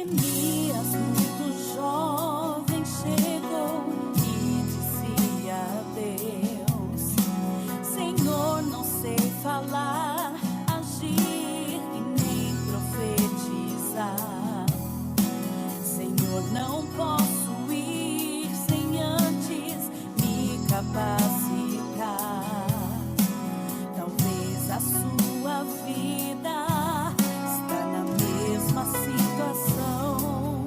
Jeremias, muito jovem, chegou e disse a Deus: Senhor, não sei falar, agir e nem profetizar. Senhor, não posso ir sem antes me capacitar. Talvez a sua vida está na mesma situação.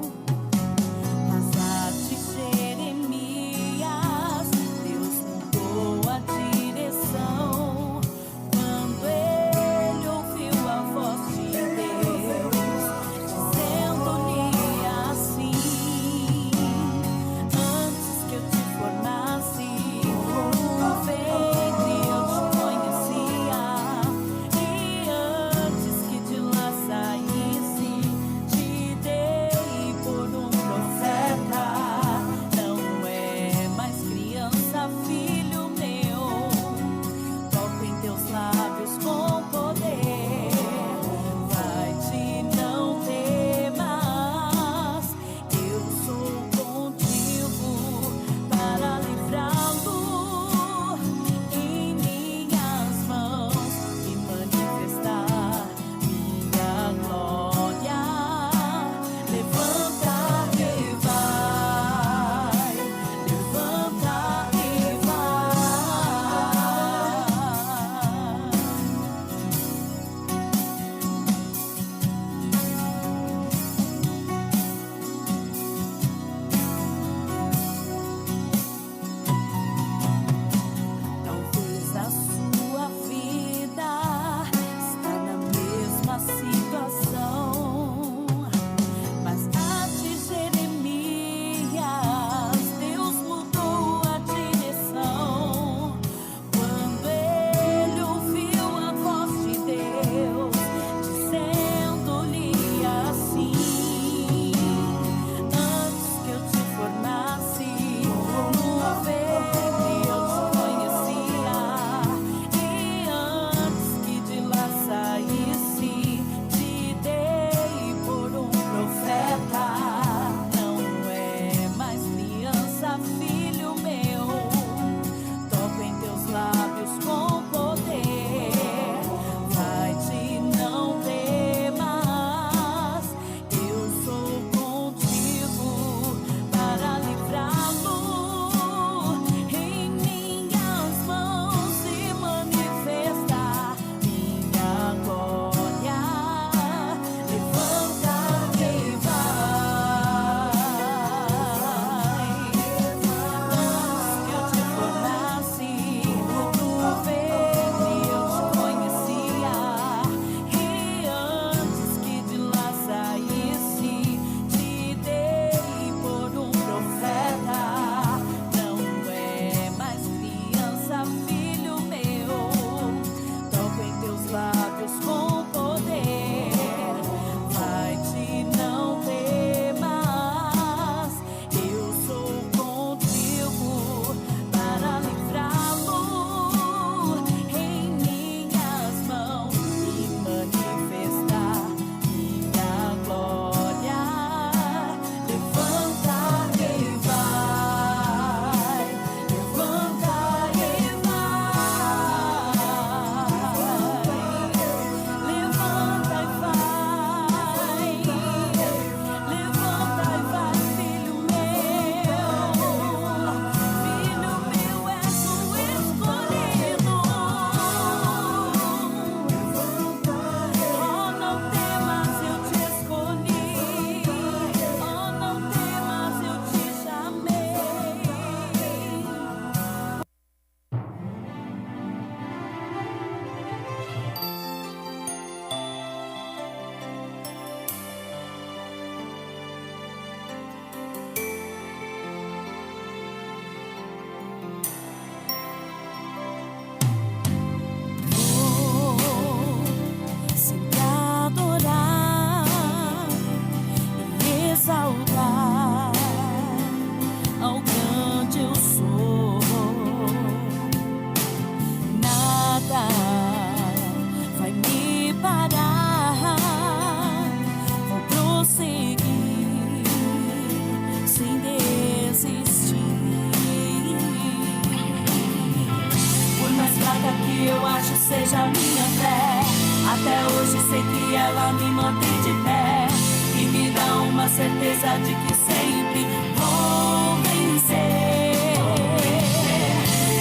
mantém de pé e me dá uma certeza de que sempre vou vencer.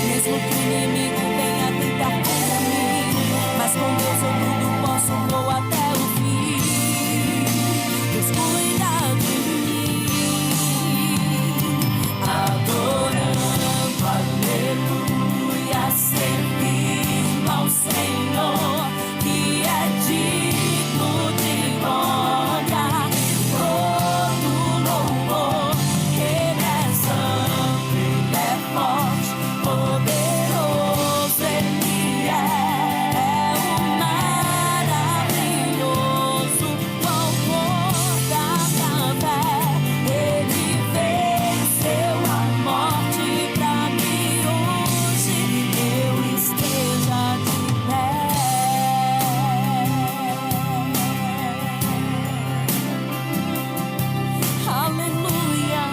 Mesmo que o inimigo venha tentar contra mim, mas com Deus eu tudo posso, vou até o fim. Deus cuida de mim, adorando, aleluia, servindo ao Senhor, que é digno de glória, todo louvor, que Ele é santo, Ele é forte, poderoso, Ele é o maravilhoso, o autor da minha fé. Ele venceu a morte pra que hoje eu esteja de pé. Aleluia.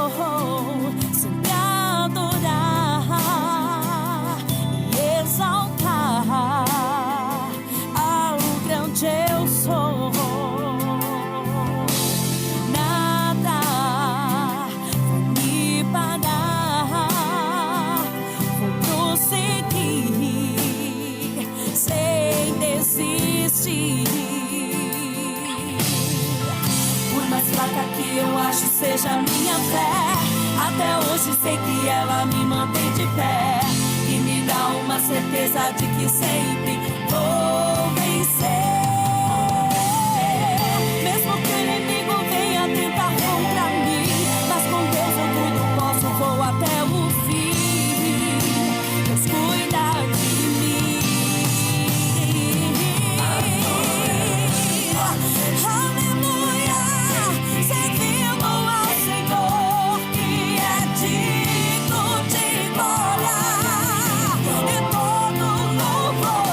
Vou sempre adorar e exaltar ao grande eu sou. Nada vai me parar. Vou prosseguir sem desistir. Por mais fraca que eu acho seja a minha fé, até hoje sei que ela me mantém de pé e me dá uma certeza de que sempre vou vencer. Mesmo que o inimigo venha tentar contra mim, mas com Deus eu tudo posso, vou até o fim. Deus cuida de mim. Aleluia, servindo ao Senhor, que é digno de glória e todo louvor.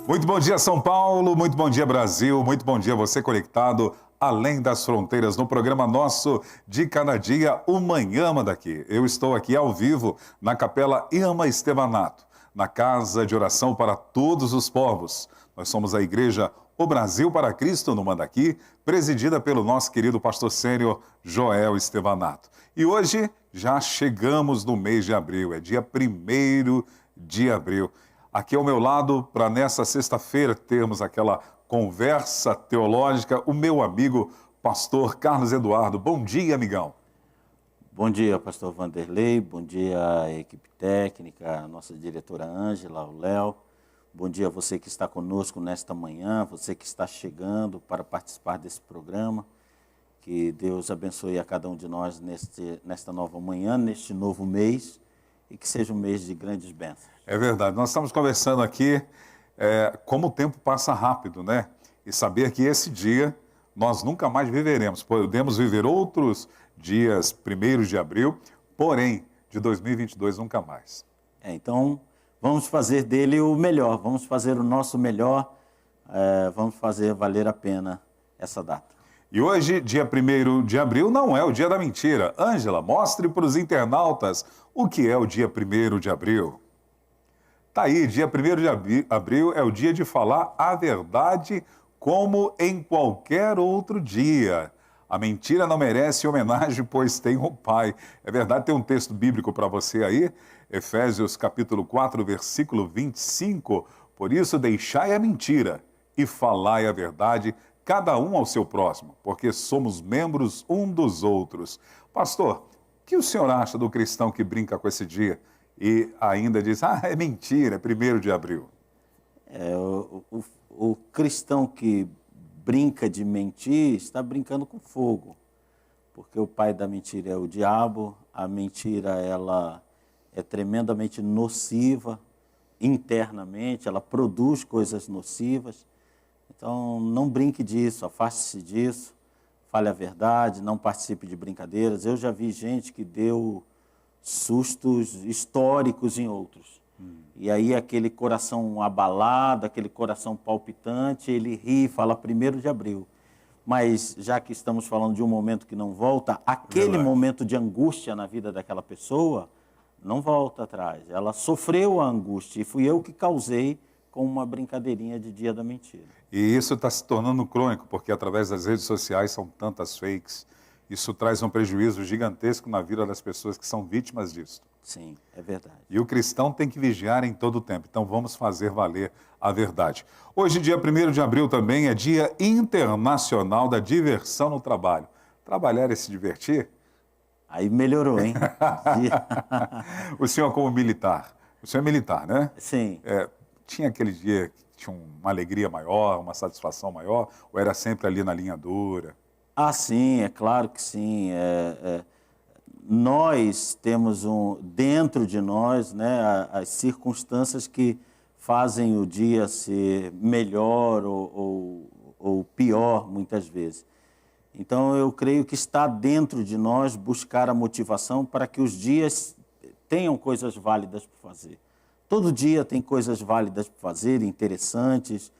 Muito bom dia, São Paulo, muito bom dia, Brasil, muito bom dia você conectado além das fronteiras no programa nosso de cada dia, o Manhã Manda Aqui. Eu estou aqui ao vivo na Capela Iama Estevanato, na Casa de Oração para Todos os Povos. Nós somos a Igreja O Brasil para Cristo no Manda Aqui, presidida pelo nosso querido pastor sênior Joel Estevanato. E hoje já chegamos no mês de abril, é dia 1º de abril. Aqui ao meu lado, para nessa sexta-feira termos aquela conversa teológica, o meu amigo, pastor Carlos Eduardo. Bom dia, amigão. Bom dia, pastor Vanderlei, bom dia a equipe técnica, a nossa diretora Ângela, o Léo. Bom dia a você que está conosco nesta manhã, você que está chegando para participar desse programa. Que Deus abençoe a cada um de nós nesta nova manhã, neste novo mês, e que seja um mês de grandes bênçãos. É verdade, nós estamos conversando aqui como o tempo passa rápido, né? E saber que esse dia nós nunca mais viveremos. Podemos viver outros dias 1º de abril, porém, de 2022 nunca mais. Então, vamos fazer dele o melhor, vamos fazer o nosso melhor, vamos fazer valer a pena essa data. E hoje, dia 1º de abril, não é o dia da mentira. Ângela, mostre para os internautas o que é o dia 1º de abril. Tá aí, dia 1º de abril é o dia de falar a verdade como em qualquer outro dia. A mentira não merece homenagem, pois tem um pai. É verdade, tem um texto bíblico para você aí, Efésios capítulo 4, versículo 25. Por isso, deixai a mentira e falai a verdade, cada um ao seu próximo, porque somos membros um dos outros. Pastor, o que o senhor acha do cristão que brinca com esse dia e ainda diz, é mentira, é 1º de abril? O cristão que brinca de mentir está brincando com fogo, porque o pai da mentira é o diabo, a mentira ela é tremendamente nociva internamente, ela produz coisas nocivas. Então, não brinque disso, afaste-se disso, fale a verdade, não participe de brincadeiras. Eu já vi gente que deu sustos históricos em outros. E aí aquele coração abalado, aquele coração palpitante, ele ri e fala 1º de abril. Mas já que estamos falando de um momento que não volta, aquele momento de angústia na vida daquela pessoa não volta atrás. Ela sofreu a angústia e fui eu que causei com uma brincadeirinha de Dia da Mentira. E isso está se tornando crônico, porque através das redes sociais são tantas fakes. Isso traz um prejuízo gigantesco na vida das pessoas que são vítimas disso. Sim, é verdade. E o cristão tem que vigiar em todo o tempo. Então vamos fazer valer a verdade. Hoje, dia 1º de abril, também é Dia Internacional da Diversão no Trabalho. Trabalhar é se divertir? Aí melhorou, hein? O senhor como militar, o senhor é militar, né? Sim. Tinha aquele dia que tinha uma alegria maior, uma satisfação maior, ou era sempre ali na linha dura? Ah, sim, é claro que sim. Nós temos dentro de nós, né, as circunstâncias que fazem o dia ser melhor ou pior, muitas vezes. Então, eu creio que está dentro de nós buscar a motivação para que os dias tenham coisas válidas para fazer. Todo dia tem coisas válidas para fazer, interessantes,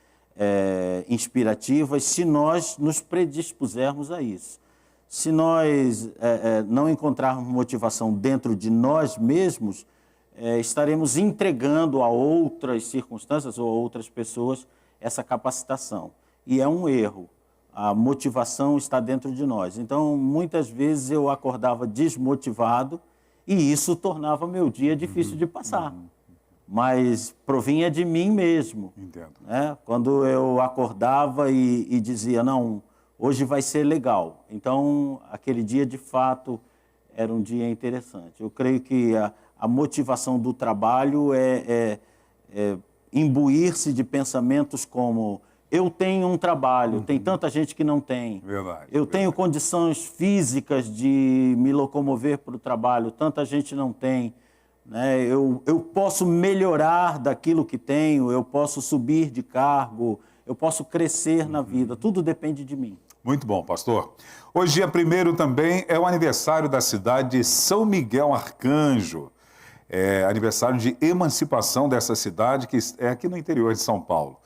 inspirativas, se nós nos predispusermos a isso. Se nós não encontrarmos motivação dentro de nós mesmos, estaremos entregando a outras circunstâncias ou a outras pessoas essa capacitação. E é um erro. A motivação está dentro de nós. Então, muitas vezes eu acordava desmotivado e isso tornava meu dia difícil de passar. Mas provinha de mim mesmo. Entendo. Né? Quando eu acordava e dizia, não, hoje vai ser legal. Então, aquele dia, de fato, era um dia interessante. Eu creio que a motivação do trabalho é imbuir-se de pensamentos como eu tenho um trabalho, tem tanta gente que não tem. Verdade. Eu tenho condições físicas de me locomover para o trabalho, tanta gente não tem. Né? Eu posso melhorar daquilo que tenho, eu posso subir de cargo, eu posso crescer na vida, tudo depende de mim. Muito bom, pastor. Hoje, dia 1º, também é o aniversário da cidade de São Miguel Arcanjo. É aniversário de emancipação dessa cidade, que é aqui no interior de São Paulo.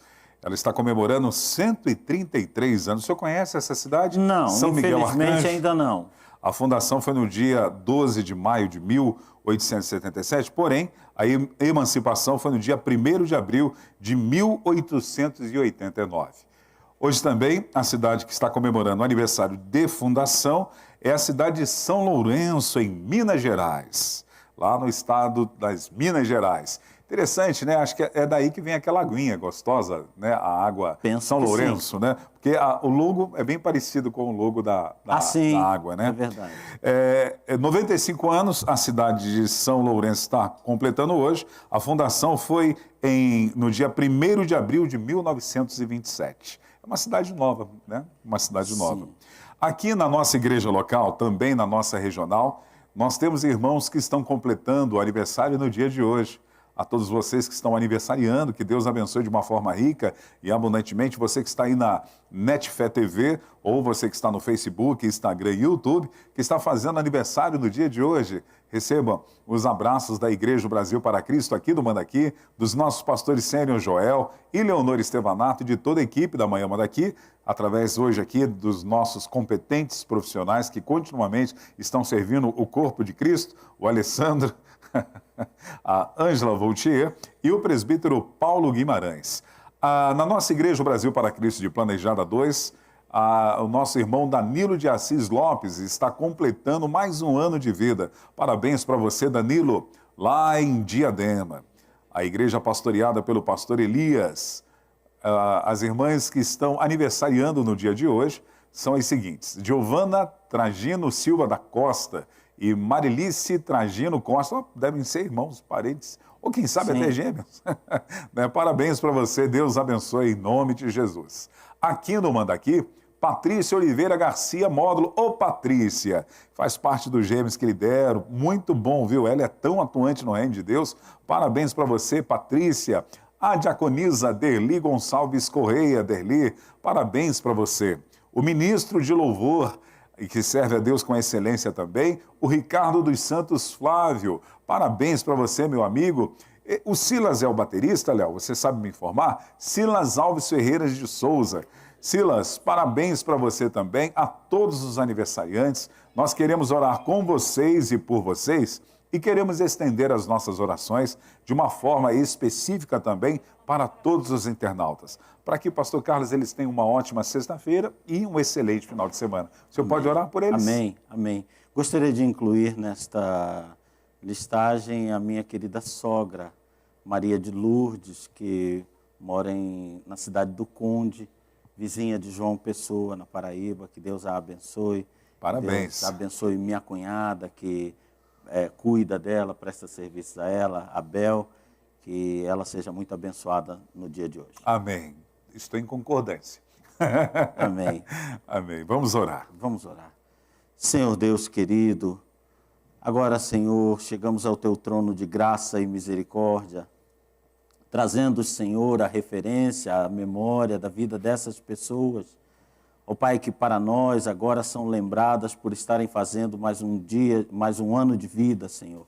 Ela está comemorando 133 anos. O senhor conhece essa cidade? Não, São Miguel infelizmente Arcanjo? ainda não. A fundação foi no dia 12 de maio de 1877, porém, a emancipação foi no dia 1º de abril de 1889. Hoje também, a cidade que está comemorando o aniversário de fundação é a cidade de São Lourenço, em Minas Gerais, lá no estado das Minas Gerais. Interessante, né? Acho que é daí que vem aquela aguinha gostosa, né? A água São Lourenço, né? Porque o logo é bem parecido com o logo da água, né? É verdade. 95 anos, a cidade de São Lourenço está completando hoje. A fundação foi no dia 1º de abril de 1927. É uma cidade nova, né? Uma cidade nova. Aqui na nossa igreja local, também na nossa regional, nós temos irmãos que estão completando o aniversário no dia de hoje. A todos vocês que estão aniversariando, que Deus abençoe de uma forma rica e abundantemente. Você que está aí na Netfé TV, ou você que está no Facebook, Instagram e YouTube, que está fazendo aniversário no dia de hoje. Receba os abraços da Igreja Brasil para Cristo aqui do Mandaqui, dos nossos pastores Sênior Joel e Leonor Estevanato, de toda a equipe da Manhã Mandaqui, através hoje aqui dos nossos competentes profissionais que continuamente estão servindo o corpo de Cristo, o Alessandro, a Ângela Voltier e o presbítero Paulo Guimarães. Na nossa Igreja Brasil para Cristo de Planejada 2, o nosso irmão Danilo de Assis Lopes está completando mais um ano de vida. Parabéns para você, Danilo, lá em Diadema. A igreja pastoreada pelo pastor Elias. As irmãs que estão aniversariando no dia de hoje são as seguintes: Giovana Tragino Silva da Costa e Marilice Tragino Costa, devem ser irmãos, parentes, ou quem sabe até gêmeos. Parabéns para você, Deus abençoe em nome de Jesus. Aqui no Mandaqui, Patrícia Oliveira Garcia Módulo. Ô Patrícia, faz parte dos gêmeos que lidero, muito bom, viu? Ela é tão atuante no reino de Deus. Parabéns para você, Patrícia. A diaconisa Derli Gonçalves Correia, Derli, parabéns para você. o ministro de louvor, e que serve a Deus com excelência também, o Ricardo dos Santos Flávio. Parabéns para você, meu amigo. O Silas é o baterista, Léo? Você sabe me informar? Silas Alves Ferreira de Souza. Silas, parabéns para você também, a todos os aniversariantes. Nós queremos orar com vocês e por vocês e queremos estender as nossas orações de uma forma específica também para todos os internautas. Para que, pastor Carlos, eles tenham uma ótima sexta-feira e um excelente final de semana. O senhor pode orar por eles? Amém, amém. Gostaria de incluir nesta listagem a minha querida sogra, Maria de Lourdes, que mora na cidade do Conde, vizinha de João Pessoa, na Paraíba. Que Deus a abençoe. Parabéns. Deus abençoe minha cunhada, que cuida dela, presta serviços a ela, a Bel, que ela seja muito abençoada no dia de hoje. Amém. Estou em concordância. Amém. Amém. Vamos orar. Vamos orar. Senhor Deus querido, agora, Senhor, chegamos ao Teu trono de graça e misericórdia, trazendo, Senhor, a referência, a memória da vida dessas pessoas, ó Pai, que para nós agora são lembradas por estarem fazendo mais um dia, mais um ano de vida, Senhor.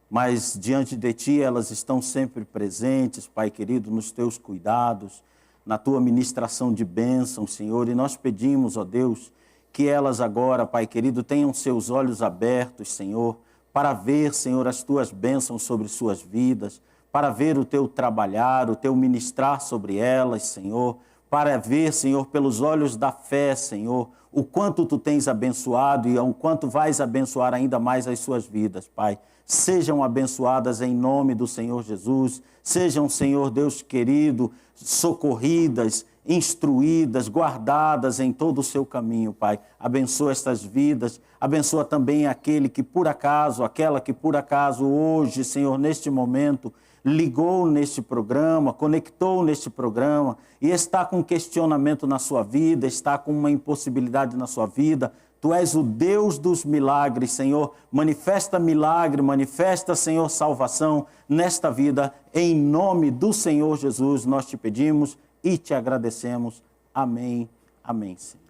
Mas diante de Ti elas estão sempre presentes, Pai querido, nos Teus cuidados, na Tua ministração de bênção, Senhor. E nós pedimos, ó Deus, que elas agora, Pai querido, tenham seus olhos abertos, Senhor, para ver, Senhor, as Tuas bênçãos sobre suas vidas, para ver o Teu trabalhar, o Teu ministrar sobre elas, Senhor, para ver, Senhor, pelos olhos da fé, Senhor, o quanto Tu tens abençoado e o quanto vais abençoar ainda mais as suas vidas, Pai. Sejam abençoadas em nome do Senhor Jesus, sejam, Senhor Deus querido, socorridas, instruídas, guardadas em todo o seu caminho, Pai. Abençoa estas vidas, abençoa também aquela que por acaso hoje, Senhor, neste momento, ligou neste programa, conectou neste programa e está com questionamento na sua vida, está com uma impossibilidade na sua vida. Tu és o Deus dos milagres, Senhor. Manifesta milagre, manifesta, Senhor, salvação nesta vida. Em nome do Senhor Jesus, nós te pedimos e te agradecemos. Amém. Amém, Senhor.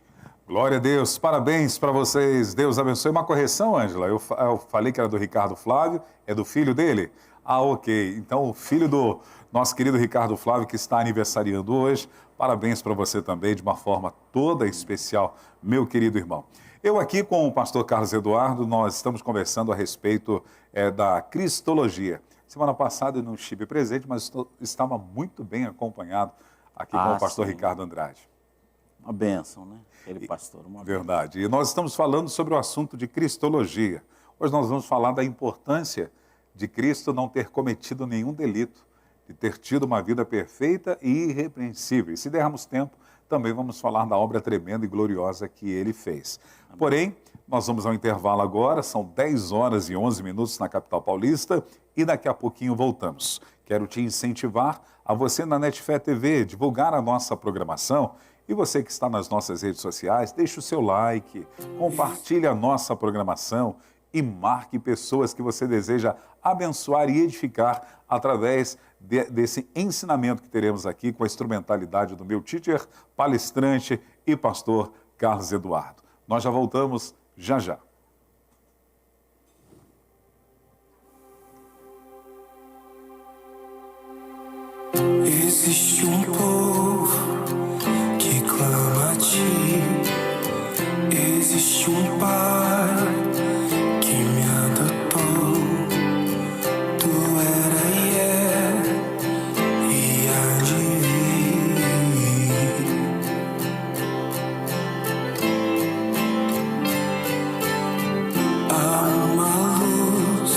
Glória a Deus. Parabéns para vocês. Deus abençoe. Uma correção, Ângela. Eu falei que era do Ricardo Flávio. É do filho dele? Ah, ok. Então, o filho do nosso querido Ricardo Flávio, que está aniversariando hoje. Parabéns para você também, de uma forma toda especial, meu querido irmão. Eu aqui com o pastor Carlos Eduardo, nós estamos conversando a respeito da cristologia. Semana passada eu não estive presente, mas estava muito bem acompanhado aqui com o pastor Ricardo Andrade. Uma bênção, né? Aquele pastor, uma Verdade. E nós estamos falando sobre o assunto de cristologia. Hoje nós vamos falar da importância de Cristo não ter cometido nenhum delito, de ter tido uma vida perfeita e irrepreensível. E se dermos tempo, também vamos falar da obra tremenda e gloriosa que ele fez. Amém. Porém, nós vamos ao intervalo agora, são 10 horas e 11 minutos na capital paulista e daqui a pouquinho voltamos. Quero te incentivar a você na Netfé TV, divulgar a nossa programação e você que está nas nossas redes sociais, deixe o seu like, compartilhe a nossa programação e marque pessoas que você deseja abençoar e edificar através desse ensinamento que teremos aqui com a instrumentalidade do meu teacher, palestrante e pastor Carlos Eduardo. Nós já voltamos já já. Existe um povo que clama a ti, existe um pai que me adotou. Tu era e é e há de vir. Há uma luz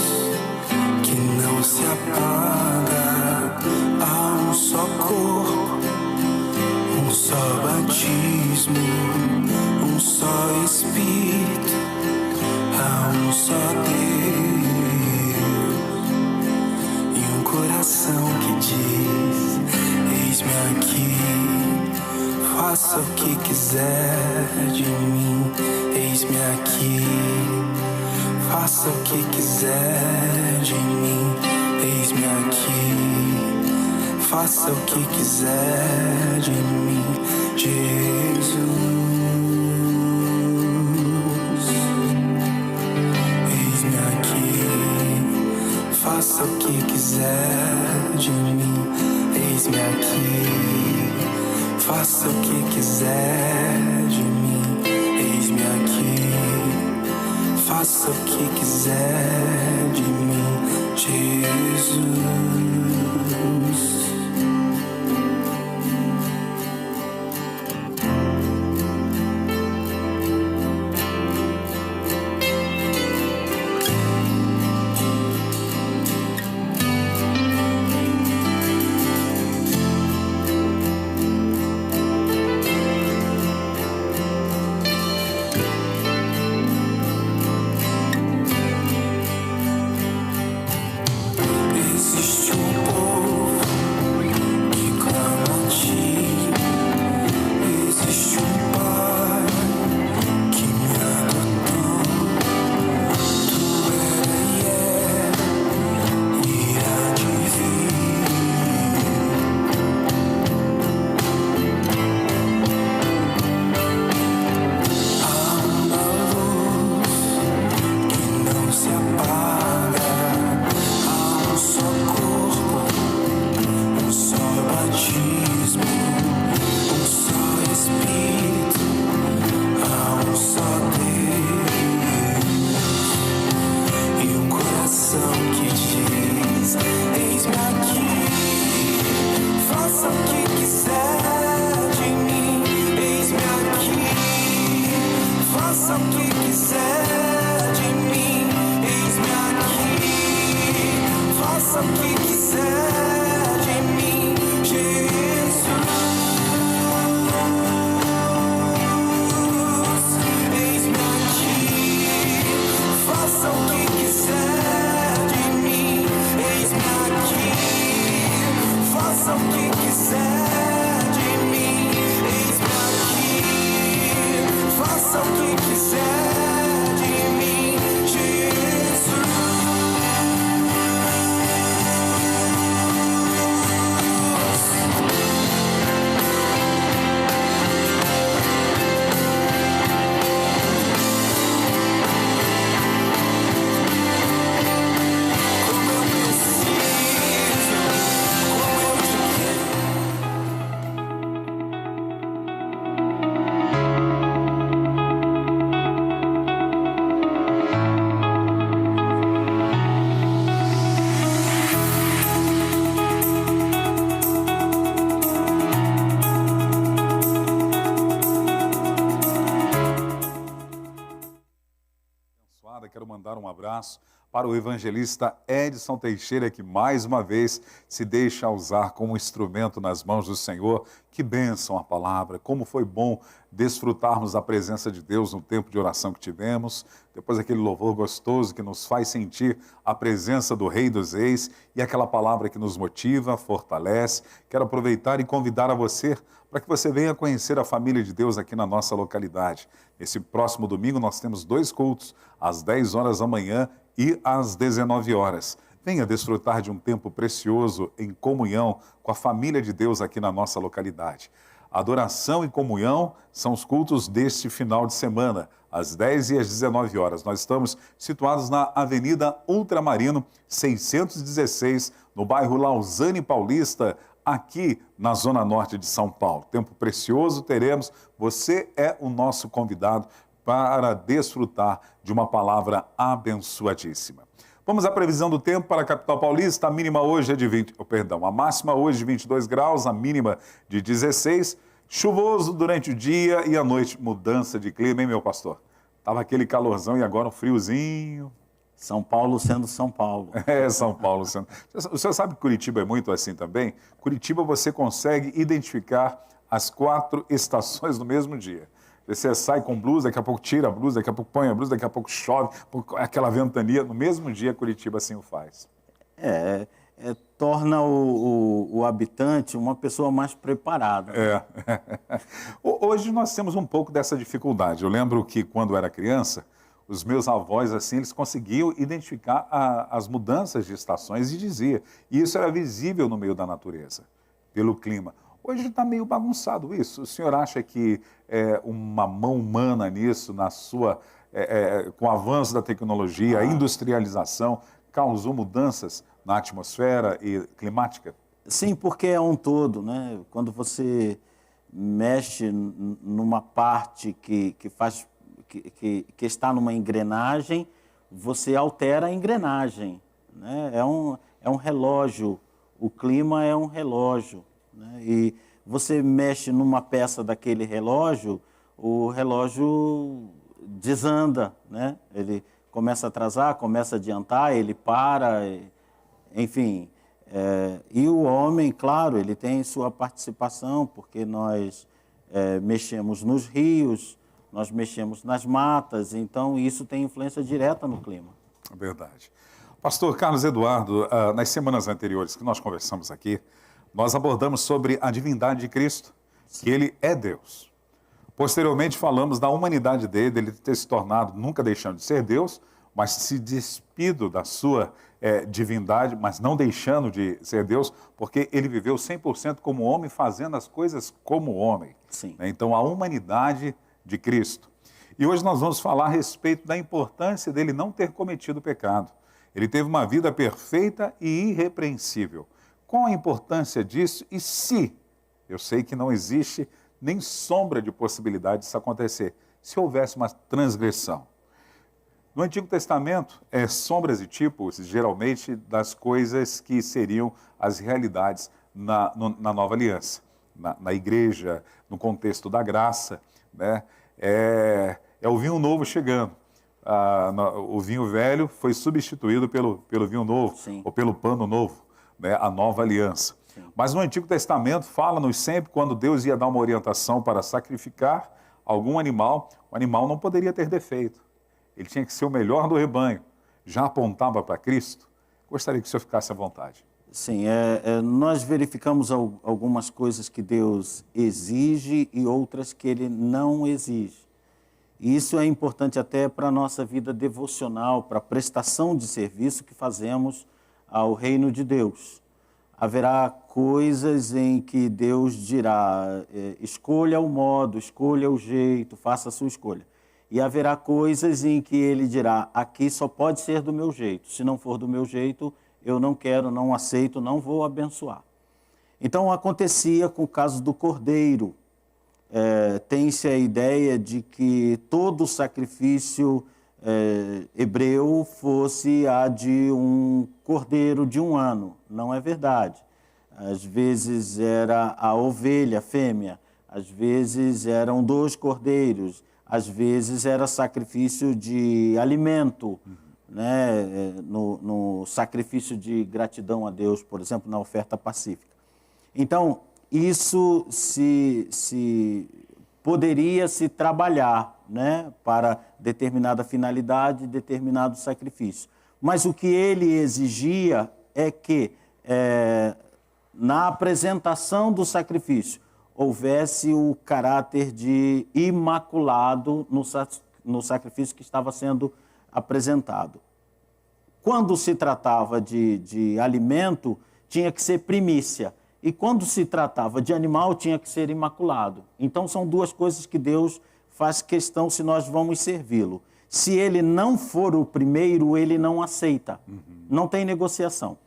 que não se apaga, há um só corpo, um só batismo, um só Espírito, há um só Deus e um coração que diz: eis-me aqui, faça o que quiser de mim. Eis-me aqui, faça o que quiser de mim. Eis-me aqui, faça o que quiser de mim, Jesus. Faça o que quiser de mim, eis-me aqui. Faça o que quiser de mim, eis-me aqui. Faça o que quiser de mim, Jesus. Existe um povo que clama a ti. Existe um Pai que me adotou. Tu e há de vir. Há uma luz que não se apaga. Há um só corpo, um só batismo, um só Espírito, há um só Deus e um coração que diz: eis-me aqui. Faça o que quiser de mim, eis-me aqui. Faça o que quiser de mim, eis-me aqui. Faça o que quiser de mim, Jesus. Eis-me aqui. Faça o que quiser de mim, eis-me aqui. Faça o que quiser de mim, eis-me aqui. Faça o que quiser de mim, Jesus. Como eu preciso, como eu te quero. Abençoada, quero mandar um abraço para o evangelista Edson Teixeira, que mais uma vez se deixa usar como instrumento nas mãos do Senhor. Que bênção a palavra, como foi bom desfrutarmos da presença de Deus no tempo de oração que tivemos, depois aquele louvor gostoso que nos faz sentir a presença do Rei dos Reis e aquela palavra que nos motiva, fortalece. Quero aproveitar e convidar a você para que você venha conhecer a família de Deus aqui na nossa localidade. Esse próximo domingo nós temos 2 cultos, às 10 horas da manhã e às 19 horas. Venha desfrutar de um tempo precioso em comunhão com a família de Deus aqui na nossa localidade. Adoração e comunhão são os cultos deste final de semana, às 10 e às 19 horas. Nós estamos situados na Avenida Ultramarino, 616, no bairro Lausanne Paulista, aqui na Zona Norte de São Paulo. Tempo precioso teremos, você é o nosso convidado para desfrutar de uma palavra abençoadíssima. Vamos à previsão do tempo para a capital paulista. A mínima hoje é de a máxima hoje de 22 graus, a mínima de 16. Chuvoso durante o dia e à noite. Mudança de clima, hein, meu pastor? Tava aquele calorzão e agora um friozinho. São Paulo sendo São Paulo. É, São Paulo sendo. O senhor sabe que Curitiba é muito assim também? Curitiba você consegue identificar as 4 estações no mesmo dia. Você sai com blusa, daqui a pouco tira a blusa, daqui a pouco põe a blusa, daqui a pouco chove, aquela ventania. No mesmo dia, Curitiba assim o faz. Torna o habitante uma pessoa mais preparada. Hoje nós temos um pouco dessa dificuldade. Eu lembro que quando eu era criança, os meus avós, assim, eles conseguiam identificar as mudanças de estações e dizia. E isso era visível no meio da natureza, pelo clima. Hoje está meio bagunçado isso. O senhor acha que uma mão humana nisso, com o avanço da tecnologia, a industrialização, causou mudanças na atmosfera e climática? Sim, porque é um todo, né? Quando você mexe numa parte que faz, que está numa engrenagem, você altera a engrenagem, né? É um relógio, o clima é um relógio, né? E você mexe numa peça daquele relógio, o relógio desanda, né? Ele começa a atrasar, começa a adiantar, ele para, enfim. E o homem, claro, ele tem sua participação, porque nós mexemos nos rios, nós mexemos nas matas, então isso tem influência direta no clima. É verdade. Pastor Carlos Eduardo, nas semanas anteriores que nós conversamos aqui, nós abordamos sobre a divindade de Cristo, que ele é Deus. Posteriormente falamos da humanidade dele, ele ter se tornado, nunca deixando de ser Deus, mas se despido da sua divindade, mas não deixando de ser Deus, porque ele viveu 100% como homem, fazendo as coisas como homem. Sim. Então, a humanidade de Cristo. E hoje nós vamos falar a respeito da importância dele não ter cometido pecado. Ele teve uma vida perfeita e irrepreensível. Qual a importância disso e se, eu sei que não existe nem sombra de possibilidade disso acontecer, se houvesse uma transgressão? No Antigo Testamento, sombras e tipos, geralmente, das coisas que seriam as realidades na Nova Aliança, na igreja, no contexto da graça, né? É o vinho novo chegando. O vinho velho foi substituído pelo vinho novo, Sim. ou pelo pano novo, né? A nova aliança. Sim. Mas no Antigo Testamento, fala-nos sempre quando Deus ia dar uma orientação para sacrificar algum animal, o animal não poderia ter defeito. Ele tinha que ser o melhor do rebanho. Já apontava para Cristo? Gostaria que o senhor ficasse à vontade. Sim, nós verificamos algumas coisas que Deus exige e outras que Ele não exige. E isso é importante até para a nossa vida devocional, para a prestação de serviço que fazemos ao reino de Deus. Haverá coisas em que Deus dirá, escolha o modo, escolha o jeito, faça a sua escolha. E haverá coisas em que ele dirá, aqui só pode ser do meu jeito. Se não for do meu jeito, eu não quero, não aceito, não vou abençoar. Então, acontecia com o caso do cordeiro. Tem-se a ideia de que todo sacrifício hebreu fosse a de um cordeiro de 1 ano. Não é verdade. Às vezes era a ovelha fêmea, às vezes eram 2 cordeiros, às vezes era sacrifício de alimento, né? No sacrifício de gratidão a Deus, por exemplo, na oferta pacífica. Então, isso poderia se trabalhar, né? Para determinada finalidade, determinado sacrifício. Mas o que ele exigia é que, na apresentação do sacrifício, houvesse o caráter de imaculado no sacrifício que estava sendo apresentado. Quando se tratava de alimento, tinha que ser primícia. E quando se tratava de animal, tinha que ser imaculado. Então, são 2 coisas que Deus faz questão se nós vamos servi-lo. Se ele não for o primeiro, ele não aceita. Não tem negociação.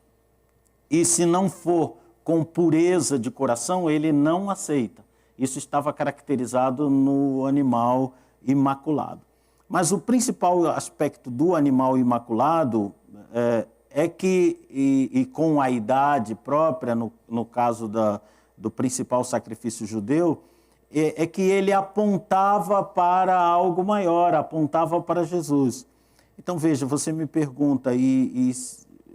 E se não for com pureza de coração, ele não aceita. Isso estava caracterizado no animal imaculado. Mas o principal aspecto do animal imaculado é que, e com a idade própria, no caso do principal sacrifício judeu, é que ele apontava para algo maior, apontava para Jesus. Então, veja, você me pergunta,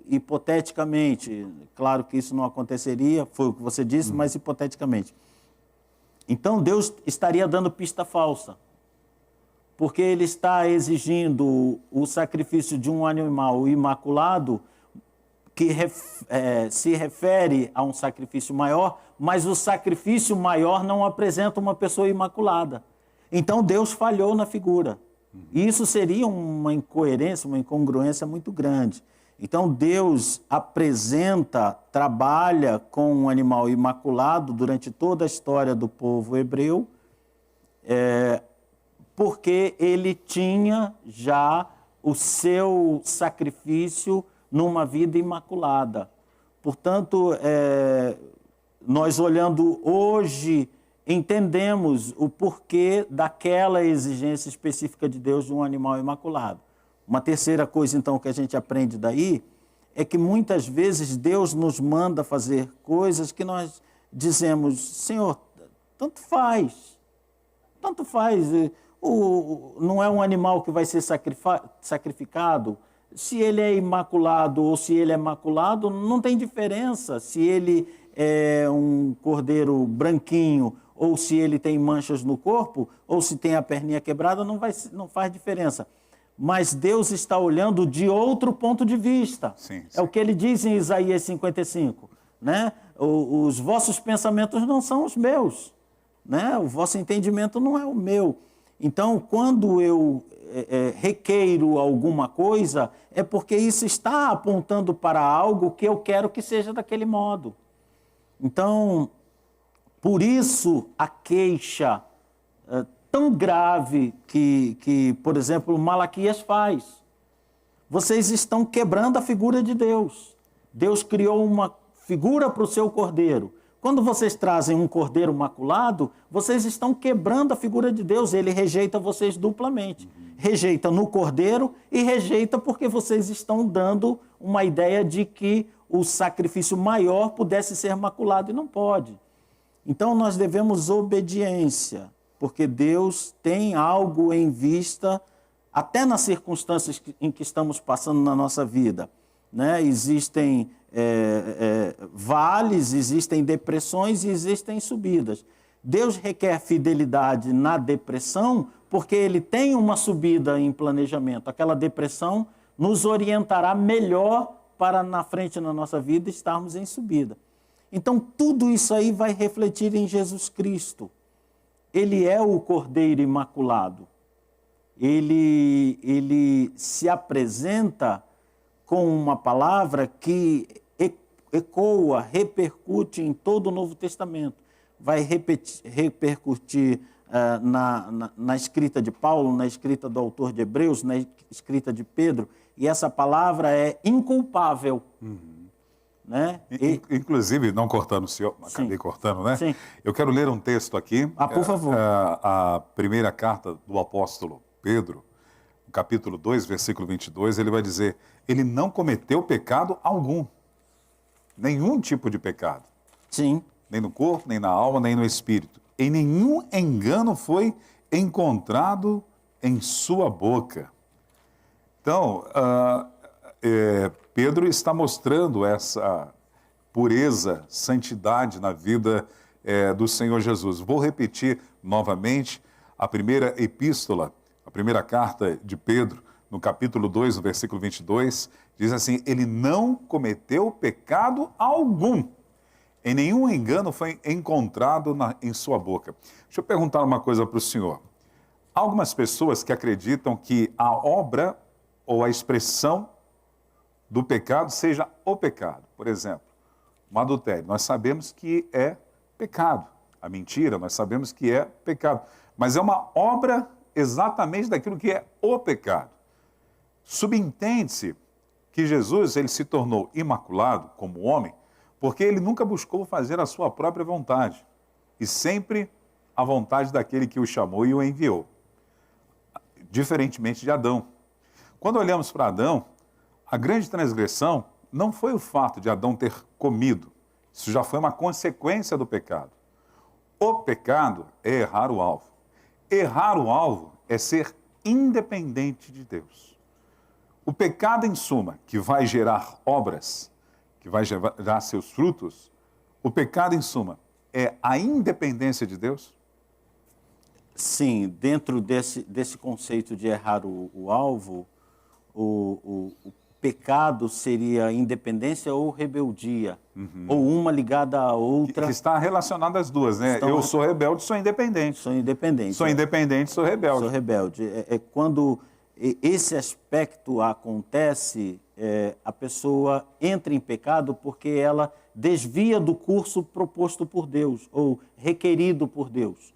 hipoteticamente, claro que isso não aconteceria, foi o que você disse, mas hipoteticamente. Então, Deus estaria dando pista falsa, porque ele está exigindo o sacrifício de um animal imaculado que se refere a um sacrifício maior, mas o sacrifício maior não apresenta uma pessoa imaculada. Então, Deus falhou na figura. E isso seria uma incoerência, uma incongruência muito grande. Então, Deus trabalha com um animal imaculado durante toda a história do povo hebreu, porque ele tinha já o seu sacrifício numa vida imaculada. Portanto, nós olhando hoje, entendemos o porquê daquela exigência específica de Deus de um animal imaculado. Uma terceira coisa, então, que a gente aprende daí é que muitas vezes Deus nos manda fazer coisas que nós dizemos, Senhor, tanto faz, não é um animal que vai ser sacrificado, se ele é imaculado ou se ele é maculado, não tem diferença, se ele é um cordeiro branquinho ou se ele tem manchas no corpo, ou se tem a perninha quebrada, não faz diferença. Mas Deus está olhando de outro ponto de vista. Sim. É o que ele diz em Isaías 55, né? Os vossos pensamentos não são os meus, né? O vosso entendimento não é o meu. Então, quando eu requeiro alguma coisa, é porque isso está apontando para algo que eu quero que seja daquele modo. Então, por isso a queixa tão grave que, por exemplo, Malaquias faz. Vocês estão quebrando a figura de Deus. Deus criou uma figura para o seu cordeiro. Quando vocês trazem um cordeiro maculado, vocês estão quebrando a figura de Deus. Ele rejeita vocês duplamente. Rejeita no cordeiro e rejeita porque vocês estão dando uma ideia de que o sacrifício maior pudesse ser maculado e não pode. Então nós devemos obediência, porque Deus tem algo em vista, até nas circunstâncias em que estamos passando na nossa vida, né? Existem vales, existem depressões e existem subidas. Deus requer fidelidade na depressão porque Ele tem uma subida em planejamento. Aquela depressão nos orientará melhor para na frente na nossa vida estarmos em subida. Então tudo isso aí vai refletir em Jesus Cristo. Ele é o Cordeiro Imaculado. Ele se apresenta com uma palavra que ecoa, repercute em todo o Novo Testamento. Vai repercutir na escrita de Paulo, na escrita do autor de Hebreus, na escrita de Pedro, e essa palavra é inculpável. Né? Inclusive, não cortando o senhor, acabei cortando, né? Sim. Eu quero ler um texto aqui. Por favor. A primeira carta do apóstolo Pedro, capítulo 2, versículo 22, ele vai dizer, ele não cometeu pecado algum, nenhum tipo de pecado. Sim. Nem no corpo, nem na alma, nem no espírito. E nenhum engano foi encontrado em sua boca. Então, Pedro está mostrando essa pureza, santidade na vida do Senhor Jesus. Vou repetir novamente a primeira epístola, a primeira carta de Pedro, no capítulo 2, no versículo 22, diz assim, ele não cometeu pecado algum, e nenhum engano foi encontrado em sua boca. Deixa eu perguntar uma coisa para o senhor. Há algumas pessoas que acreditam que a obra ou a expressão do pecado seja o pecado. Por exemplo, um adultério. Nós sabemos que é pecado. A mentira, nós sabemos que é pecado. Mas é uma obra exatamente daquilo que é o pecado. Subentende-se que Jesus ele se tornou imaculado como homem porque ele nunca buscou fazer a sua própria vontade e sempre a vontade daquele que o chamou e o enviou. Diferentemente de Adão. Quando olhamos para Adão, a grande transgressão não foi o fato de Adão ter comido. Isso já foi uma consequência do pecado. O pecado é errar o alvo. Errar o alvo é ser independente de Deus. O pecado, em suma, que vai gerar obras, que vai gerar seus frutos, o pecado, em suma, é a independência de Deus? Sim, dentro desse conceito de errar o alvo, o pecado seria independência ou rebeldia, ou uma ligada à outra. Que está relacionado às duas, né? Eu sou rebelde, sou independente. Sou independente. Sou independente, sou rebelde. Sou rebelde. Quando esse aspecto acontece, a pessoa entra em pecado porque ela desvia do curso proposto por Deus, ou requerido por Deus.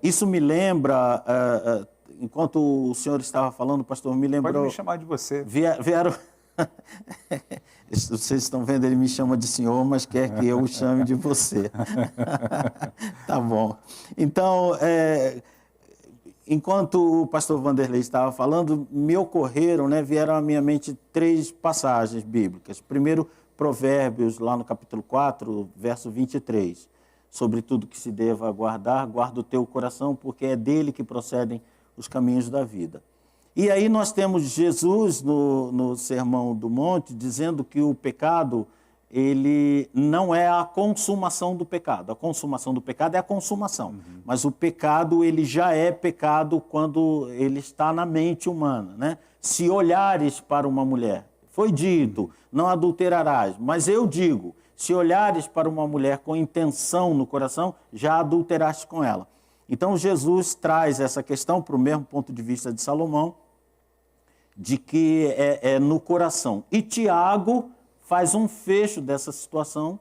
Isso me lembra... Enquanto o senhor estava falando, pastor, me lembrou... Pode me chamar de você. Vieram Vocês estão vendo, ele me chama de senhor, mas quer que eu o chame de você. Tá bom. Então, enquanto o pastor Vanderlei estava falando, me ocorreram, vieram à minha mente 3 passagens bíblicas. Primeiro, Provérbios, lá no capítulo 4, verso 23. Sobre tudo que se deva guardar, guarda o teu coração, porque é dele que procedem os caminhos da vida. E aí nós temos Jesus no Sermão do Monte dizendo que o pecado, ele não é a consumação do pecado. A consumação do pecado é a consumação. Mas o pecado, ele já é pecado quando ele está na mente humana, Se olhares para uma mulher, foi dito, não adulterarás. Mas eu digo, se olhares para uma mulher com intenção no coração, já adulteraste com ela. Então Jesus traz essa questão para o mesmo ponto de vista de Salomão, de que é no coração. E Tiago faz um fecho dessa situação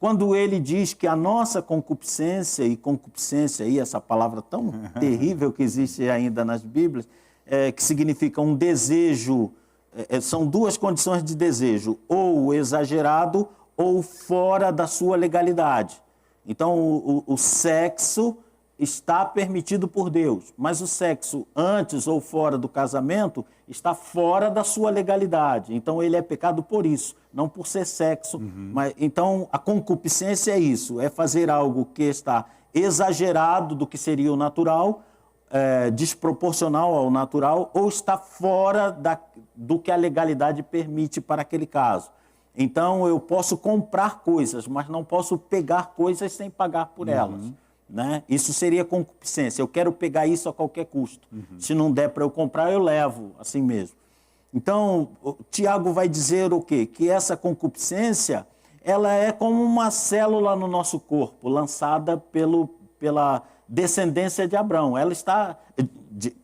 quando ele diz que a nossa concupiscência, e concupiscência aí, essa palavra tão terrível que existe ainda nas Bíblias, que significa um desejo, são 2 condições de desejo, ou exagerado ou fora da sua legalidade. Então o sexo está permitido por Deus, mas o sexo antes ou fora do casamento está fora da sua legalidade. Então ele é pecado por isso, não por ser sexo. Mas, então a concupiscência é isso, é fazer algo que está exagerado do que seria o natural, desproporcional ao natural, ou está fora do que a legalidade permite para aquele caso. Então eu posso comprar coisas, mas não posso pegar coisas sem pagar por elas. Isso seria concupiscência. Eu quero pegar isso a qualquer custo. Se não der para eu comprar, eu levo assim mesmo. Então, Tiago vai dizer o quê? Que essa concupiscência, ela é como uma célula no nosso corpo, lançada pela descendência de Abraão. Ela está, de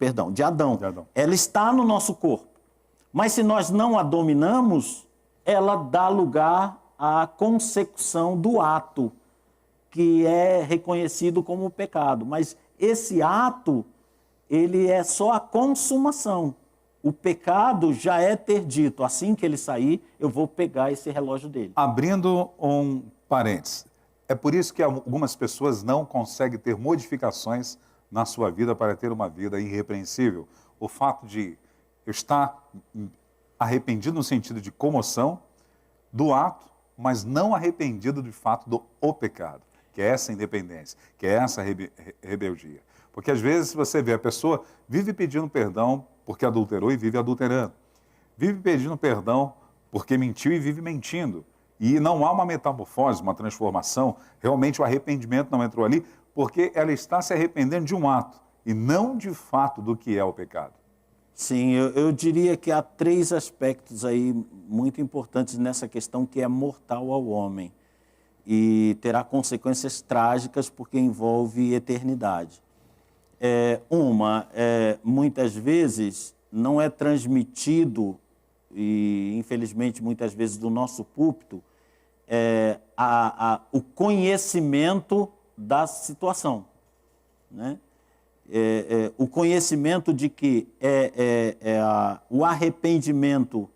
Adão. Ela está no nosso corpo. Mas se nós não a dominamos, ela dá lugar à consecução do ato, que é reconhecido como pecado. Mas esse ato, ele é só a consumação. O pecado já é ter dito, assim que ele sair, eu vou pegar esse relógio dele. Abrindo um parênteses, é por isso que algumas pessoas não conseguem ter modificações na sua vida para ter uma vida irrepreensível. O fato de eu estar arrependido no sentido de comoção do ato, mas não arrependido de fato do pecado, que é essa independência, que é essa rebeldia. Porque às vezes você vê a pessoa vive pedindo perdão porque adulterou e vive adulterando. Vive pedindo perdão porque mentiu e vive mentindo. E não há uma metamorfose, uma transformação, realmente o arrependimento não entrou ali, porque ela está se arrependendo de um ato e não de fato do que é o pecado. Sim, eu diria que há 3 aspectos aí muito importantes nessa questão que é mortal ao homem e terá consequências trágicas porque envolve eternidade. Muitas vezes não é transmitido, e infelizmente muitas vezes do nosso púlpito, o conhecimento da situação, o conhecimento de que o arrependimento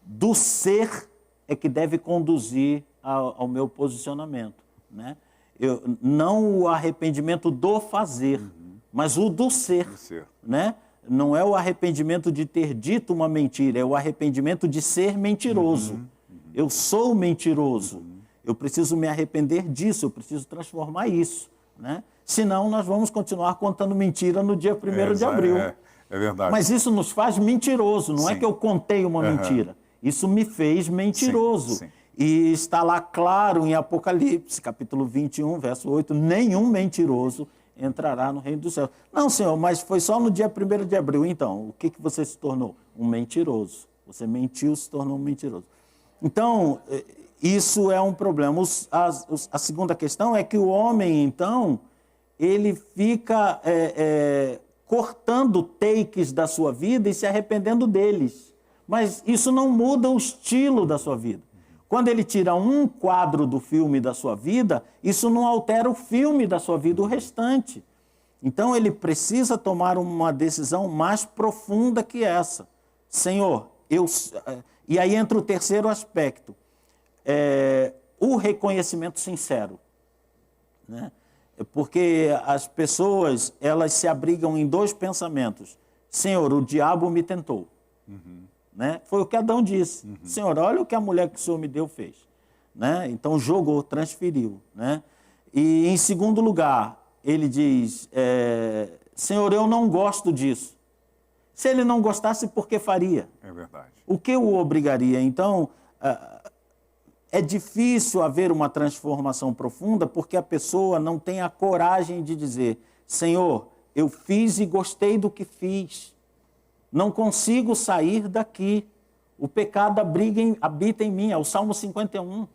do ser é que deve conduzir ao meu posicionamento, não o arrependimento do fazer, mas o do ser, Não é o arrependimento de ter dito uma mentira, é o arrependimento de ser mentiroso. Eu sou mentiroso, eu preciso me arrepender disso, eu preciso transformar isso, Senão nós vamos continuar contando mentira no dia 1º de abril. É verdade. Mas isso nos faz mentiroso, não é que eu contei uma mentira. Isso me fez mentiroso. Sim. E está lá claro em Apocalipse, capítulo 21, verso 8, nenhum mentiroso entrará no reino dos céus. Não, Senhor, mas foi só no dia 1º de abril. Então, o que você se tornou? Um mentiroso. Você mentiu, se tornou um mentiroso. Então, isso é um problema. A segunda questão é que o homem, então, ele fica cortando takes da sua vida e se arrependendo deles. Mas isso não muda o estilo da sua vida. Quando ele tira um quadro do filme da sua vida, isso não altera o filme da sua vida, o restante. Então ele precisa tomar uma decisão mais profunda que essa. Senhor, E aí entra o terceiro aspecto, o reconhecimento sincero, né? Porque as pessoas, elas se abrigam em dois pensamentos. Senhor, o diabo me tentou. Né? Foi o que Adão disse. Senhor, olha o que a mulher que o Senhor me deu fez. Né? Então jogou, transferiu. Né? E em segundo lugar, ele diz, Senhor, eu não gosto disso. Se ele não gostasse, por que faria? É verdade. O que o obrigaria? Então, é difícil haver uma transformação profunda porque a pessoa não tem a coragem de dizer, Senhor, eu fiz e gostei do que fiz. Não consigo sair daqui. O pecado habita em mim. É o Salmo 51.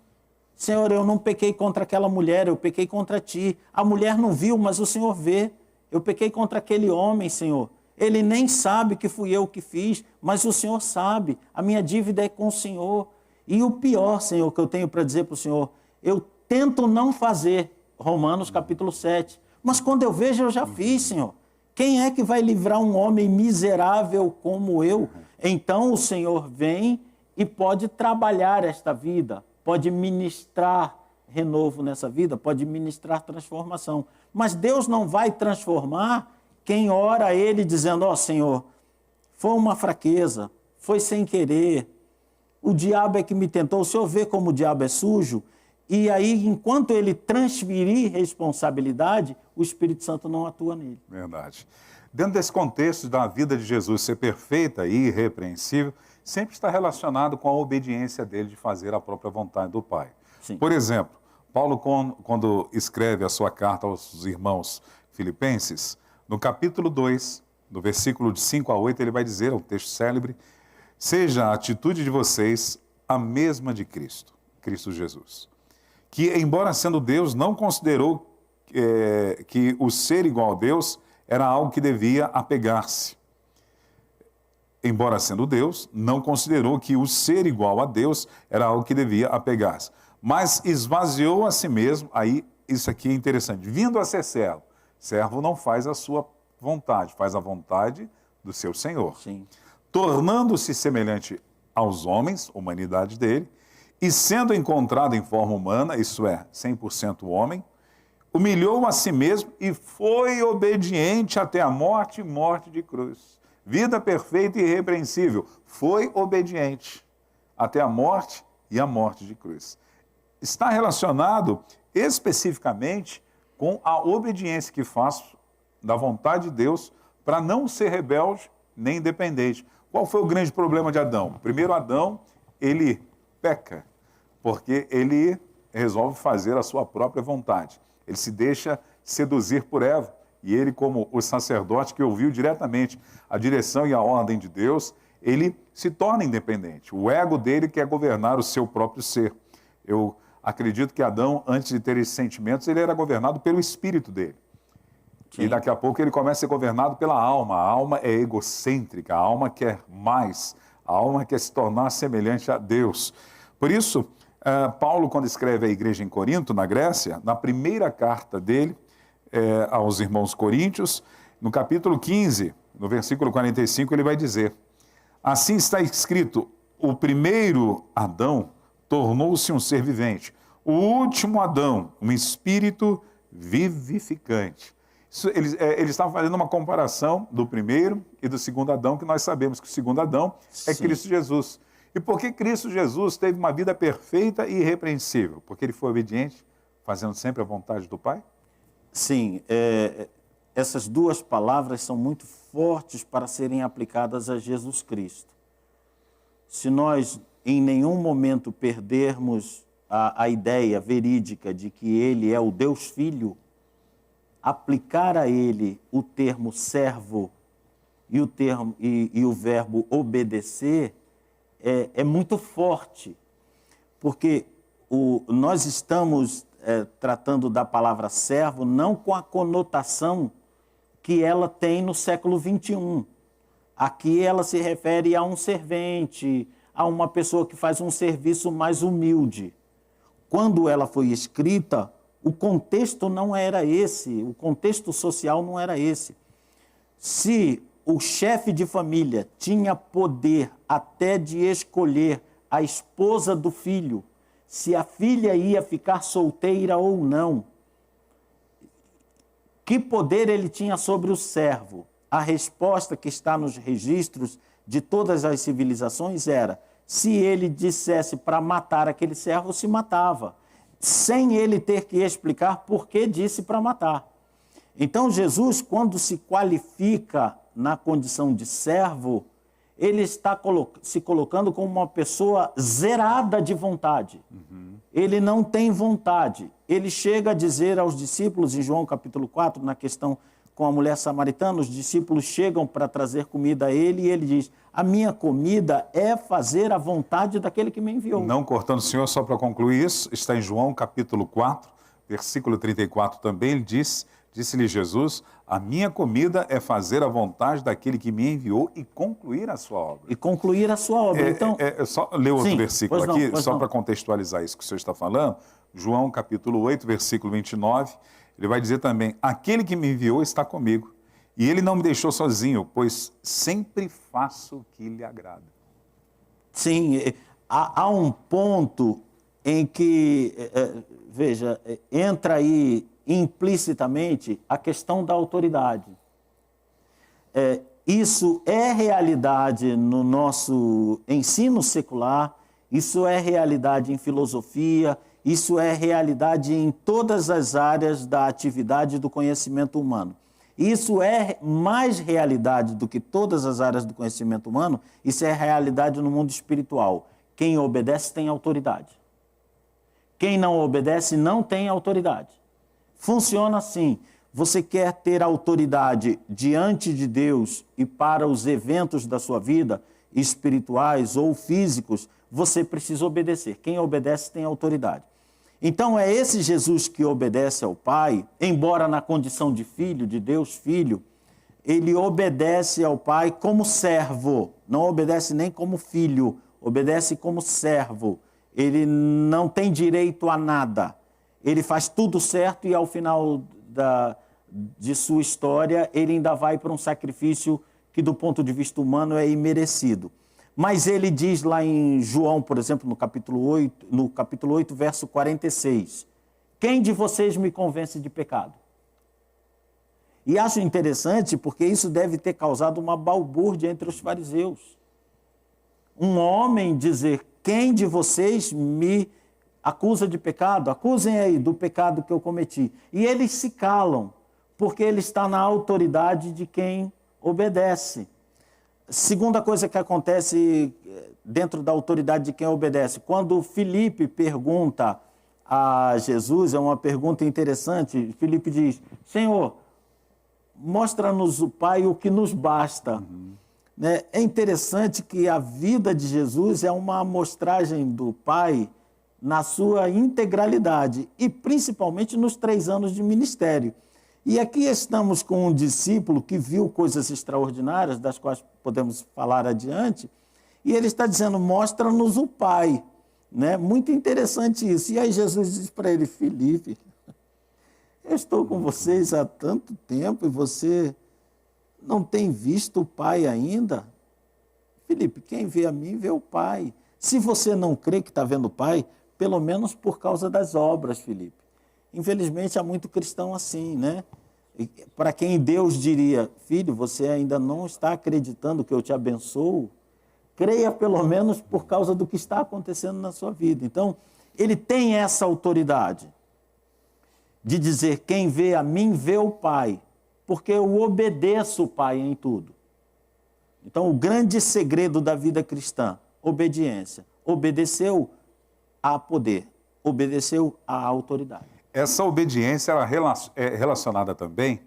Senhor, eu não pequei contra aquela mulher, eu pequei contra ti. A mulher não viu, mas o Senhor vê. Eu pequei contra aquele homem, Senhor. Ele nem sabe que fui eu que fiz, mas o Senhor sabe. A minha dívida é com o Senhor. E o pior, Senhor, que eu tenho para dizer para o Senhor, eu tento não fazer, Romanos capítulo 7. Mas quando eu vejo, eu já fiz, Senhor. Quem é que vai livrar um homem miserável como eu? Então o Senhor vem e pode trabalhar esta vida, pode ministrar renovo nessa vida, pode ministrar transformação. Mas Deus não vai transformar quem ora a Ele dizendo, ó Senhor, foi uma fraqueza, foi sem querer, o diabo é que me tentou, o Senhor vê como o diabo é sujo, e aí, enquanto ele transferir responsabilidade, o Espírito Santo não atua nele. Verdade. Dentro desse contexto da vida de Jesus ser perfeita e irrepreensível, sempre está relacionado com a obediência dele de fazer a própria vontade do Pai. Sim. Por exemplo, Paulo, quando escreve a sua carta aos irmãos filipenses, no capítulo 2, no versículo de 5 a 8, ele vai dizer, é um texto célebre, seja a atitude de vocês a mesma de Cristo, Cristo Jesus, que, embora sendo Deus, não considerou que o ser igual a Deus era algo que devia apegar-se. Embora sendo Deus, não considerou que o ser igual a Deus era algo que devia apegar-se. Mas esvaziou a si mesmo, aí isso aqui é interessante, vindo a ser servo. Servo não faz a sua vontade, faz a vontade do seu Senhor. Sim. Tornando-se semelhante aos homens, humanidade dele, e sendo encontrado em forma humana, isso é, 100% homem, humilhou a si mesmo e foi obediente até a morte e morte de cruz. Vida perfeita e irrepreensível, foi obediente até a morte e a morte de cruz. Está relacionado especificamente com a obediência que faço da vontade de Deus para não ser rebelde nem independente. Qual foi o grande problema de Adão? Primeiro, Adão, ele peca, porque ele resolve fazer a sua própria vontade. Ele se deixa seduzir por Eva. E ele, como o sacerdote que ouviu diretamente a direção e a ordem de Deus, ele se torna independente. O ego dele quer governar o seu próprio ser. Eu acredito que Adão, antes de ter esses sentimentos, ele era governado pelo espírito dele. Sim. E daqui a pouco ele começa a ser governado pela alma. A alma é egocêntrica, a alma quer mais, a alma quer se tornar semelhante a Deus. Por isso, Paulo, quando escreve à igreja em Corinto, na Grécia, na primeira carta dele aos irmãos coríntios, no capítulo 15, no versículo 45, ele vai dizer, assim está escrito, o primeiro Adão tornou-se um ser vivente, o último Adão, um espírito vivificante. Eles estavam fazendo uma comparação do primeiro e do segundo Adão, que nós sabemos que o segundo Adão é Cristo Jesus. E por que Cristo Jesus teve uma vida perfeita e irrepreensível? Porque ele foi obediente, fazendo sempre a vontade do Pai? Sim, essas duas palavras são muito fortes para serem aplicadas a Jesus Cristo. Se nós em nenhum momento perdermos a ideia verídica de que ele é o Deus Filho, aplicar a ele o termo servo e o verbo obedecer é muito forte, porque nós estamos tratando da palavra servo não com a conotação que ela tem no século XXI. Aqui ela se refere a um servente, a uma pessoa que faz um serviço mais humilde. Quando ela foi escrita, o contexto não era esse, o contexto social não era esse. Se o chefe de família tinha poder até de escolher a esposa do filho, se a filha ia ficar solteira ou não. Que poder ele tinha sobre o servo? A resposta que está nos registros de todas as civilizações era: se ele dissesse para matar aquele servo, se matava, sem ele ter que explicar por que disse para matar. Então Jesus, quando se qualifica na condição de servo, ele está se colocando como uma pessoa zerada de vontade. Ele não tem vontade. Ele chega a dizer aos discípulos, em João capítulo 4, na questão com a mulher samaritana, os discípulos chegam para trazer comida a ele e ele diz: a minha comida é fazer a vontade daquele que me enviou. Não cortando o senhor, só para concluir isso, está em João capítulo 4, versículo 34 também, ele disse-lhe Jesus: a minha comida é fazer a vontade daquele que me enviou e concluir a sua obra. E concluir a sua obra. Então, só ler outro sim, versículo aqui, só para contextualizar isso que o senhor está falando. João capítulo 8, versículo 29, ele vai dizer também: aquele que me enviou está comigo, e ele não me deixou sozinho, pois sempre faço o que lhe agrada. Sim, há um ponto em que, veja, entra aí implicitamente a questão da autoridade. Isso é realidade no nosso ensino secular, isso é realidade em filosofia, isso é realidade em todas as áreas da atividade do conhecimento humano. Isso é mais realidade do que todas as áreas do conhecimento humano, isso é realidade no mundo espiritual. Quem obedece tem autoridade. Quem não obedece não tem autoridade. Funciona assim: você quer ter autoridade diante de Deus e para os eventos da sua vida, espirituais ou físicos, você precisa obedecer. Quem obedece tem autoridade. Então é esse Jesus que obedece ao Pai, embora na condição de filho, de Deus filho, ele obedece ao Pai como servo, não obedece nem como filho, obedece como servo. Ele não tem direito a nada. Ele faz tudo certo e ao final de sua história, ele ainda vai para um sacrifício que do ponto de vista humano é imerecido. Mas ele diz lá em João, por exemplo, no capítulo 8, verso 46, quem de vocês me convence de pecado? E acho interessante porque isso deve ter causado uma balbúrdia entre os fariseus. Um homem dizer: quem de vocês me acusa de pecado? Acusem aí do pecado que eu cometi. E eles se calam, porque ele está na autoridade de quem obedece. Segunda coisa que acontece dentro da autoridade de quem obedece, quando Filipe pergunta a Jesus, é uma pergunta interessante, Filipe diz: Senhor, mostra-nos o Pai, o que nos basta. É interessante que a vida de Jesus é uma amostragem do Pai na sua integralidade e principalmente nos 3 anos de ministério. E aqui estamos com um discípulo que viu coisas extraordinárias, das quais podemos falar adiante, e ele está dizendo: mostra-nos o Pai. Muito interessante isso. E aí Jesus diz para ele: Filipe, eu estou com vocês há tanto tempo e você não tem visto o Pai ainda? Filipe, quem vê a mim vê o Pai. Se você não crê que está vendo o Pai, pelo menos por causa das obras, Filipe. Infelizmente, há muito cristão assim, para quem Deus diria: filho, você ainda não está acreditando que eu te abençoo? Creia pelo menos por causa do que está acontecendo na sua vida. Então, ele tem essa autoridade de dizer: quem vê a mim, vê o Pai, porque eu obedeço o Pai em tudo. Então, o grande segredo da vida cristã: obediência. Obedeceu a poder, obedeceu à autoridade. Essa obediência ela é relacionada também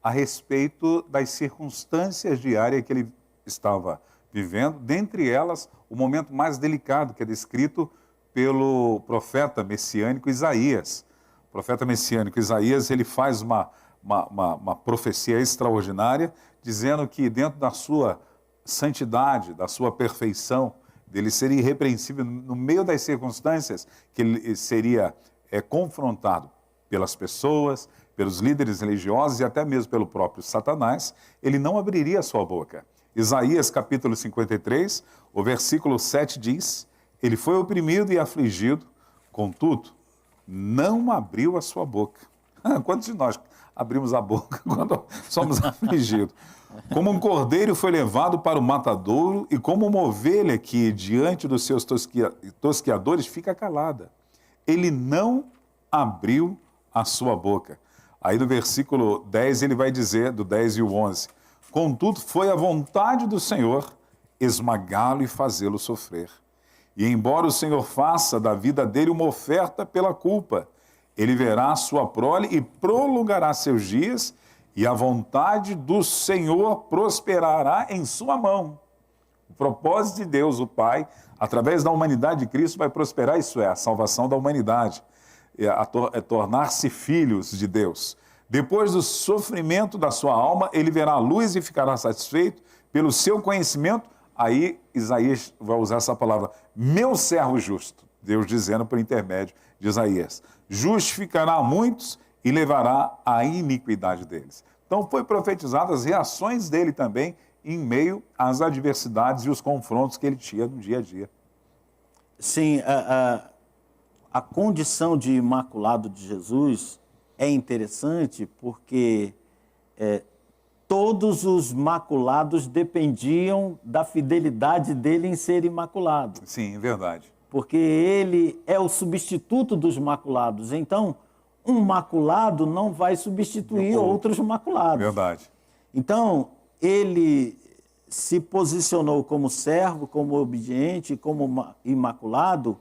a respeito das circunstâncias diárias que ele estava vivendo, dentre elas o momento mais delicado que é descrito pelo profeta messiânico Isaías. O profeta messiânico Isaías, ele faz uma profecia extraordinária, dizendo que dentro da sua santidade, da sua perfeição, dele ser irrepreensível no meio das circunstâncias que ele seria confrontado pelas pessoas, pelos líderes religiosos e até mesmo pelo próprio Satanás, ele não abriria a sua boca. Isaías capítulo 53, o versículo 7 diz: ele foi oprimido e afligido, contudo, não abriu a sua boca. Quantos de nós abrimos a boca quando somos afligidos? Como um cordeiro foi levado para o matadouro e como uma ovelha que diante dos seus tosqueadores fica calada. Ele não abriu a sua boca. Aí no versículo 10 ele vai dizer, do 10 e o 11, contudo foi a vontade do Senhor esmagá-lo e fazê-lo sofrer. E embora o Senhor faça da vida dele uma oferta pela culpa, ele verá a sua prole e prolongará seus dias, e a vontade do Senhor prosperará em sua mão. O propósito de Deus, o Pai, através da humanidade de Cristo, vai prosperar, isso é, a salvação da humanidade, é tornar-se filhos de Deus. Depois do sofrimento da sua alma, ele verá a luz e ficará satisfeito pelo seu conhecimento. Aí Isaías vai usar essa palavra, meu servo justo, Deus dizendo por intermédio de Isaías, justificará a muitos e levará a iniquidade deles. Então foi profetizado as reações dele também em meio às adversidades e os confrontos que ele tinha no dia a dia. Sim, a condição de imaculado de Jesus é interessante porque todos os maculados dependiam da fidelidade dele em ser imaculado. Sim, verdade. Porque ele é o substituto dos maculados. Então, um maculado não vai substituir outros maculados. Verdade. Então, ele se posicionou como servo, como obediente, como imaculado,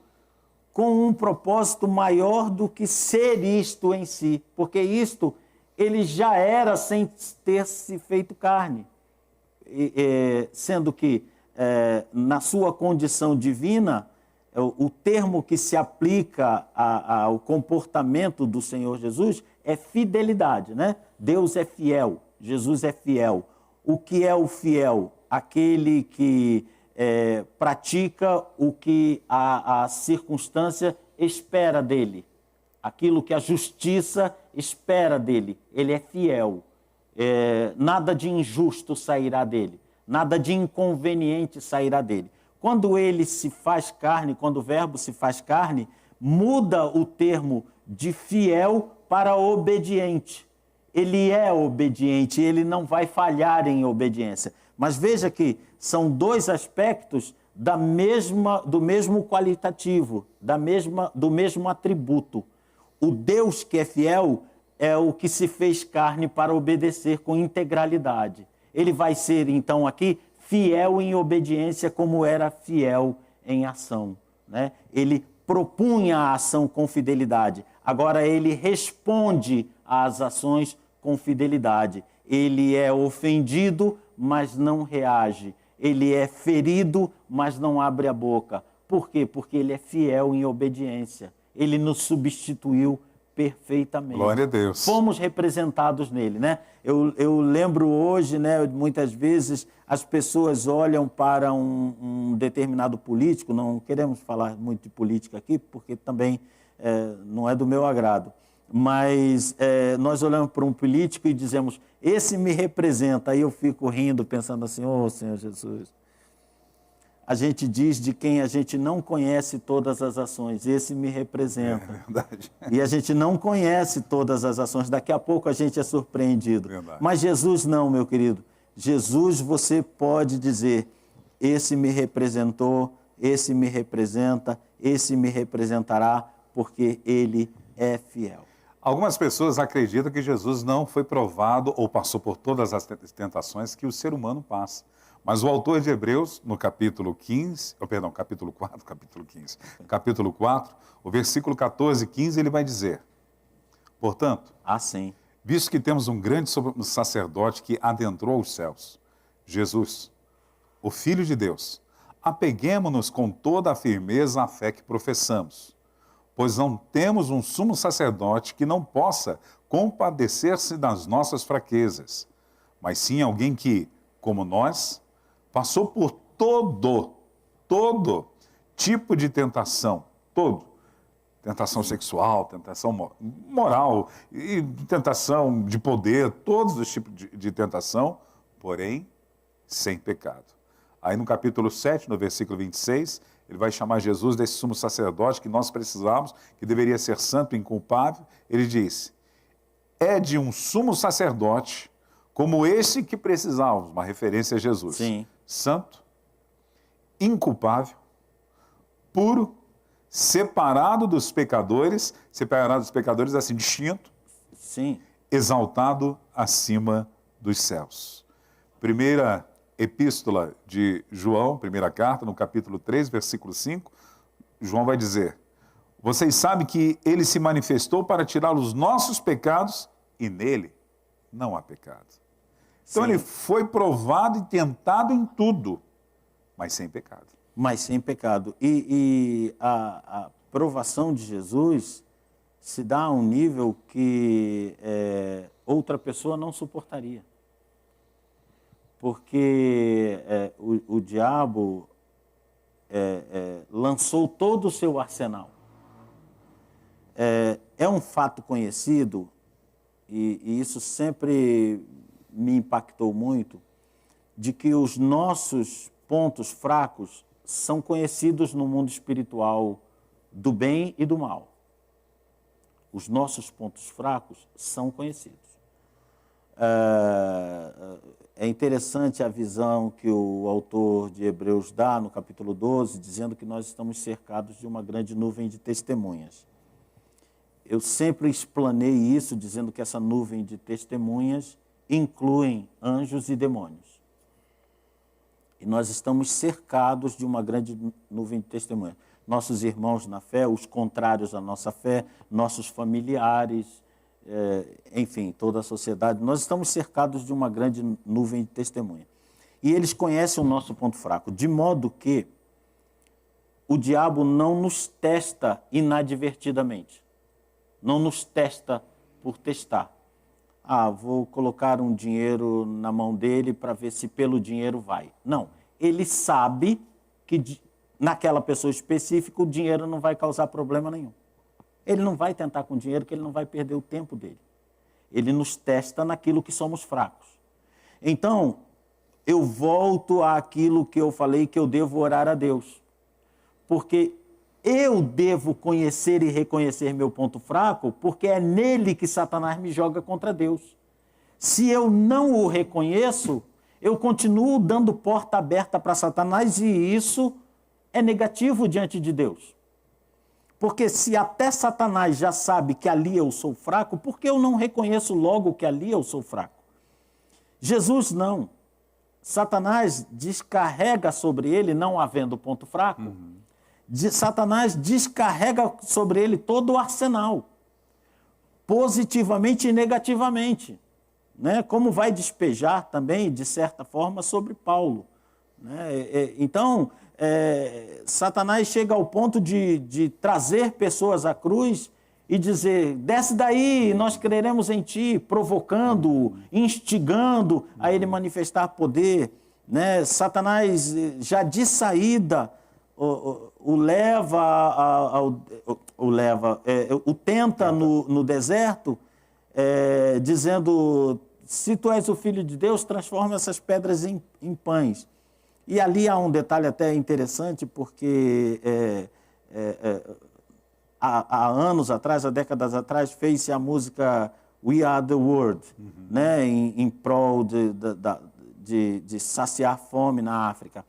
com um propósito maior do que ser isto em si. Porque isto, ele já era sem ter se feito carne. Sendo que, na sua condição divina, o termo que se aplica ao comportamento do Senhor Jesus é fidelidade, né? Deus é fiel, Jesus é fiel. O que é o fiel? Aquele que pratica o que a circunstância espera dele. Aquilo que a justiça espera dele. Ele é fiel. Nada de injusto sairá dele. Nada de inconveniente sairá dele. Quando ele se faz carne, quando o verbo se faz carne, muda o termo de fiel para obediente. Ele é obediente, ele não vai falhar em obediência. Mas veja que são dois aspectos do mesmo qualitativo, do mesmo atributo. O Deus que é fiel é o que se fez carne para obedecer com integralidade. Ele vai ser, então, aqui, fiel em obediência como era fiel em ação, né? Ele propunha a ação com fidelidade. Agora ele responde às ações com fidelidade. Ele é ofendido, mas não reage. Ele é ferido, mas não abre a boca. Por quê? Porque ele é fiel em obediência. Ele nos substituiu perfeitamente. Glória a Deus. Fomos representados nele, né? Eu lembro hoje, né, muitas vezes as pessoas olham para um determinado político, não queremos falar muito de política aqui, porque também não é do meu agrado, mas nós olhamos para um político e dizemos, esse me representa, aí eu fico rindo, pensando assim, ô Senhor Jesus, a gente diz de quem a gente não conhece todas as ações, esse me representa. É verdade. E a gente não conhece todas as ações, daqui a pouco a gente é surpreendido. Verdade. Mas Jesus não, meu querido. Jesus você pode dizer, esse me representou, esse me representa, esse me representará, porque ele é fiel. Algumas pessoas acreditam que Jesus não foi provado ou passou por todas as tentações que o ser humano passa. Mas o autor de Hebreus, no capítulo 4, o versículo 14 e 15, ele vai dizer, portanto, assim, visto que temos um grande sacerdote que adentrou os céus, Jesus, o Filho de Deus, apeguemo-nos com toda a firmeza à fé que professamos, pois não temos um sumo sacerdote que não possa compadecer-se das nossas fraquezas, mas sim alguém que, como nós, passou por todo tipo de tentação, Tentação sexual, tentação moral, e tentação de poder, todos os tipos de tentação, porém, sem pecado. Aí no capítulo 7, no versículo 26, ele vai chamar Jesus desse sumo sacerdote que nós precisávamos, que deveria ser santo e inculpável. Ele disse, é de um sumo sacerdote como esse que precisávamos, uma referência a Jesus. Sim. Santo, inculpável, puro, separado dos pecadores assim, distinto, Sim. exaltado acima dos céus. Primeira epístola de João, primeira carta, no capítulo 3, versículo 5, João vai dizer, vocês sabem que ele se manifestou para tirar os nossos pecados e nele não há pecado. Então Sim. ele foi provado e tentado em tudo, mas sem pecado. Mas sem pecado. E a provação de Jesus se dá a um nível que outra pessoa não suportaria. Porque o diabo lançou todo o seu arsenal. É um fato conhecido, e isso sempre me impactou muito, de que os nossos pontos fracos são conhecidos no mundo espiritual do bem e do mal. Os nossos pontos fracos são conhecidos. É interessante a visão que o autor de Hebreus dá no capítulo 12, dizendo que nós estamos cercados de uma grande nuvem de testemunhas. Eu sempre explanei isso, dizendo que essa nuvem de testemunhas incluem anjos e demônios. E nós estamos cercados de uma grande nuvem de testemunhas. Nossos irmãos na fé, os contrários à nossa fé, nossos familiares, enfim, toda a sociedade, nós estamos cercados de uma grande nuvem de testemunha. E eles conhecem o nosso ponto fraco, de modo que o diabo não nos testa inadvertidamente, não nos testa por testar. Vou colocar um dinheiro na mão dele para ver se pelo dinheiro vai. Não, ele sabe que naquela pessoa específica o dinheiro não vai causar problema nenhum. Ele não vai tentar com dinheiro, que ele não vai perder o tempo dele. Ele nos testa naquilo que somos fracos. Então, eu volto àquilo que eu falei, que eu devo orar a Deus. Porque eu devo conhecer e reconhecer meu ponto fraco, porque é nele que Satanás me joga contra Deus. Se eu não o reconheço, eu continuo dando porta aberta para Satanás e isso é negativo diante de Deus. Porque se até Satanás já sabe que ali eu sou fraco, por que eu não reconheço logo que ali eu sou fraco? Jesus não. Satanás descarrega sobre ele, não havendo ponto fraco, Satanás descarrega sobre ele todo o arsenal, positivamente e negativamente, né? Como vai despejar também, de certa forma, sobre Paulo, né? Então, Satanás chega ao ponto de trazer pessoas à cruz e dizer, desce daí, nós creremos em ti, provocando, instigando a ele manifestar poder, né? Satanás já de saída o tenta no deserto, dizendo, se tu és o Filho de Deus, transforma essas pedras em pães. E ali há um detalhe até interessante, porque há anos atrás, há décadas atrás, fez-se a música We Are The World, né, em prol de saciar fome na África.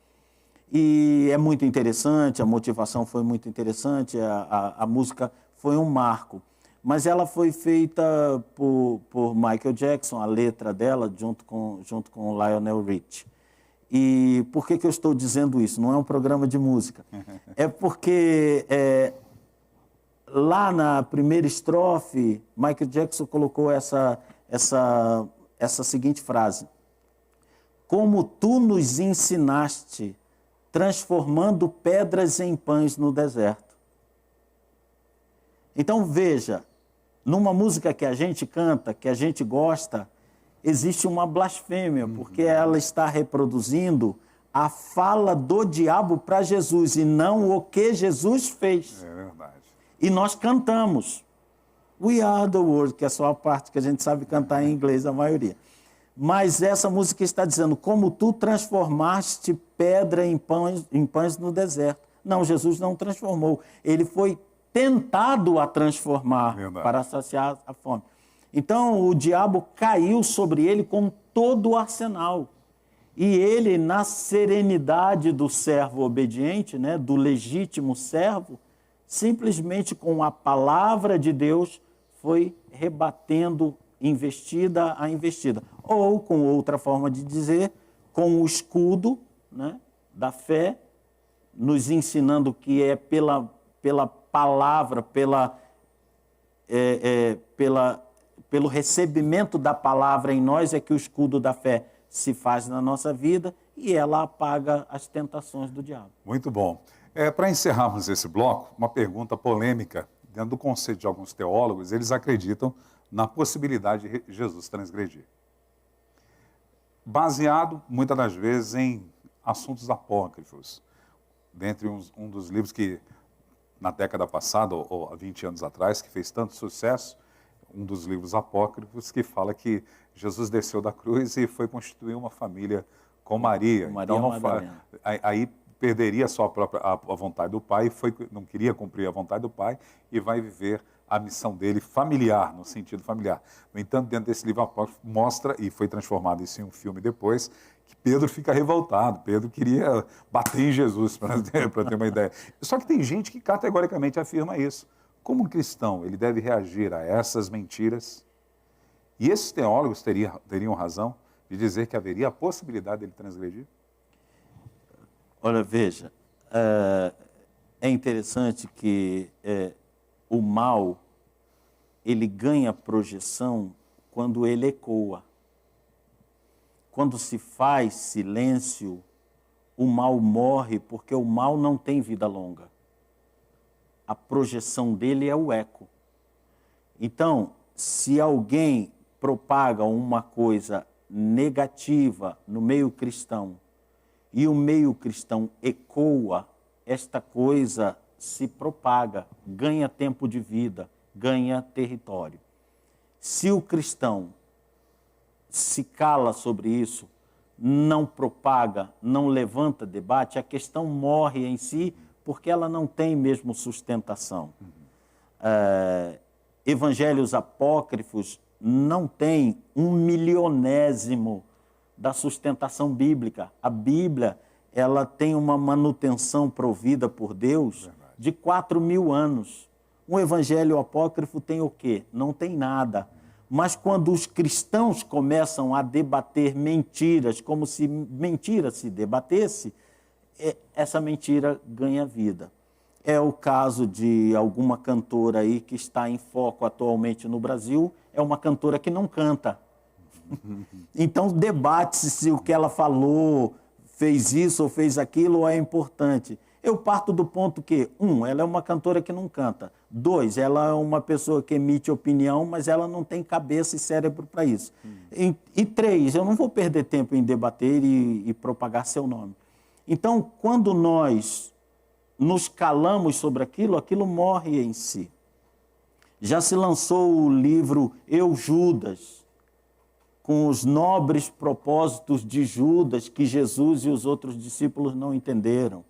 E é muito interessante, a motivação foi muito interessante, a música foi um marco. Mas ela foi feita por Michael Jackson, a letra dela, junto com Lionel Richie. E por que eu estou dizendo isso? Não é um programa de música. É porque lá na primeira estrofe, Michael Jackson colocou essa seguinte frase. Como tu nos ensinaste, transformando pedras em pães no deserto. Então, veja, numa música que a gente canta, que a gente gosta, existe uma blasfêmia, porque ela está reproduzindo a fala do diabo para Jesus e não o que Jesus fez. É verdade. E nós cantamos. We are the world, que é só a parte que a gente sabe cantar em inglês, a maioria. Mas essa música está dizendo, como tu transformaste pedra em pães no deserto. Não, Jesus não transformou. Ele foi tentado a transformar para saciar a fome. Então, o diabo caiu sobre ele com todo o arsenal. E ele, na serenidade do servo obediente, né, do legítimo servo, simplesmente com a palavra de Deus, foi rebatendo investida a investida. Ou, com outra forma de dizer, com o escudo, né, da fé, nos ensinando que é pela palavra, pelo recebimento da palavra em nós é que o escudo da fé se faz na nossa vida e ela apaga as tentações do diabo. Muito bom. Para encerrarmos esse bloco, uma pergunta polêmica. Dentro do conceito de alguns teólogos, eles acreditam na possibilidade de Jesus transgredir. Baseado, muitas das vezes, em assuntos apócrifos. Dentre um dos livros que, na década passada, ou há 20 anos atrás, que fez tanto sucesso, um dos livros apócrifos que fala que Jesus desceu da cruz e foi constituir uma família com Maria. Então, aí perderia só a vontade do pai, não queria cumprir a vontade do pai e vai viver a missão dele familiar, no sentido familiar. No entanto, dentro desse livro apócrifo mostra, e foi transformado isso em um filme depois, que Pedro fica revoltado. Pedro queria bater em Jesus, para ter uma ideia. Só que tem gente que categoricamente afirma isso. Como um cristão, ele deve reagir a essas mentiras? E esses teólogos teriam razão de dizer que haveria a possibilidade dele transgredir? Olha, veja, é interessante que o mal, ele ganha projeção quando ele ecoa. Quando se faz silêncio, o mal morre, porque o mal não tem vida longa. A projeção dele é o eco. Então, se alguém propaga uma coisa negativa no meio cristão, e o meio cristão ecoa, esta coisa se propaga, ganha tempo de vida, ganha território. Se o cristão se cala sobre isso, não propaga, não levanta debate, a questão morre em si, porque ela não tem mesmo sustentação. Evangelhos apócrifos não têm 1/1000º da sustentação bíblica. A Bíblia, ela tem uma manutenção provida por Deus de 4.000 anos. Um evangelho apócrifo tem o quê? Não tem nada. Mas quando os cristãos começam a debater mentiras, como se mentira se debatesse, essa mentira ganha vida. É o caso de alguma cantora aí que está em foco atualmente no Brasil, é uma cantora que não canta. Então debate-se se o que ela falou, fez isso ou fez aquilo, ou é importante. Eu parto do ponto que, ela é uma cantora que não canta. 2, ela é uma pessoa que emite opinião, mas ela não tem cabeça e cérebro para isso. E 3, eu não vou perder tempo em debater e propagar seu nome. Então, quando nós nos calamos sobre aquilo, aquilo morre em si. Já se lançou o livro Eu, Judas, com os nobres propósitos de Judas, que Jesus e os outros discípulos não entenderam.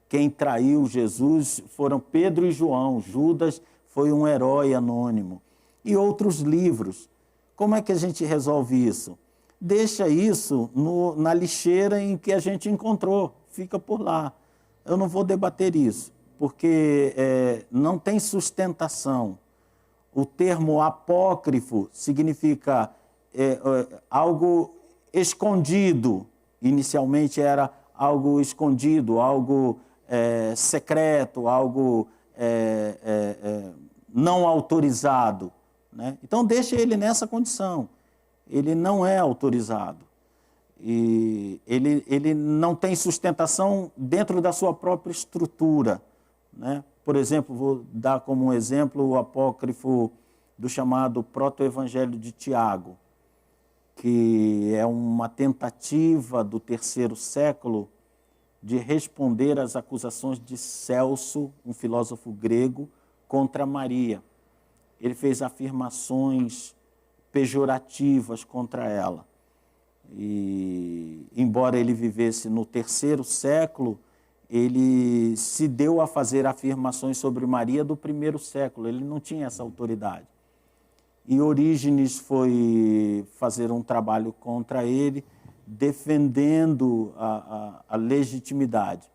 Quem traiu Jesus foram Pedro e João. Judas foi um herói anônimo. E outros livros. Como é que a gente resolve isso? Deixa isso na lixeira em que a gente encontrou. Fica por lá. Eu não vou debater isso, porque não tem sustentação. O termo apócrifo significa algo escondido. Inicialmente era algo escondido, algo secreto, algo não autorizado, né? Então deixa ele nessa condição. Ele não é autorizado. E ele não tem sustentação dentro da sua própria estrutura, né? Por exemplo, vou dar como um exemplo o apócrifo do chamado Proto-Evangelho de Tiago, que é uma tentativa do 3º século de responder às acusações de Celso, um filósofo grego, contra Maria. Ele fez afirmações pejorativas contra ela. E, embora ele vivesse no 3º século, ele se deu a fazer afirmações sobre Maria do 1º século. Ele não tinha essa autoridade. E Orígenes foi fazer um trabalho contra ele, defendendo a legitimidade.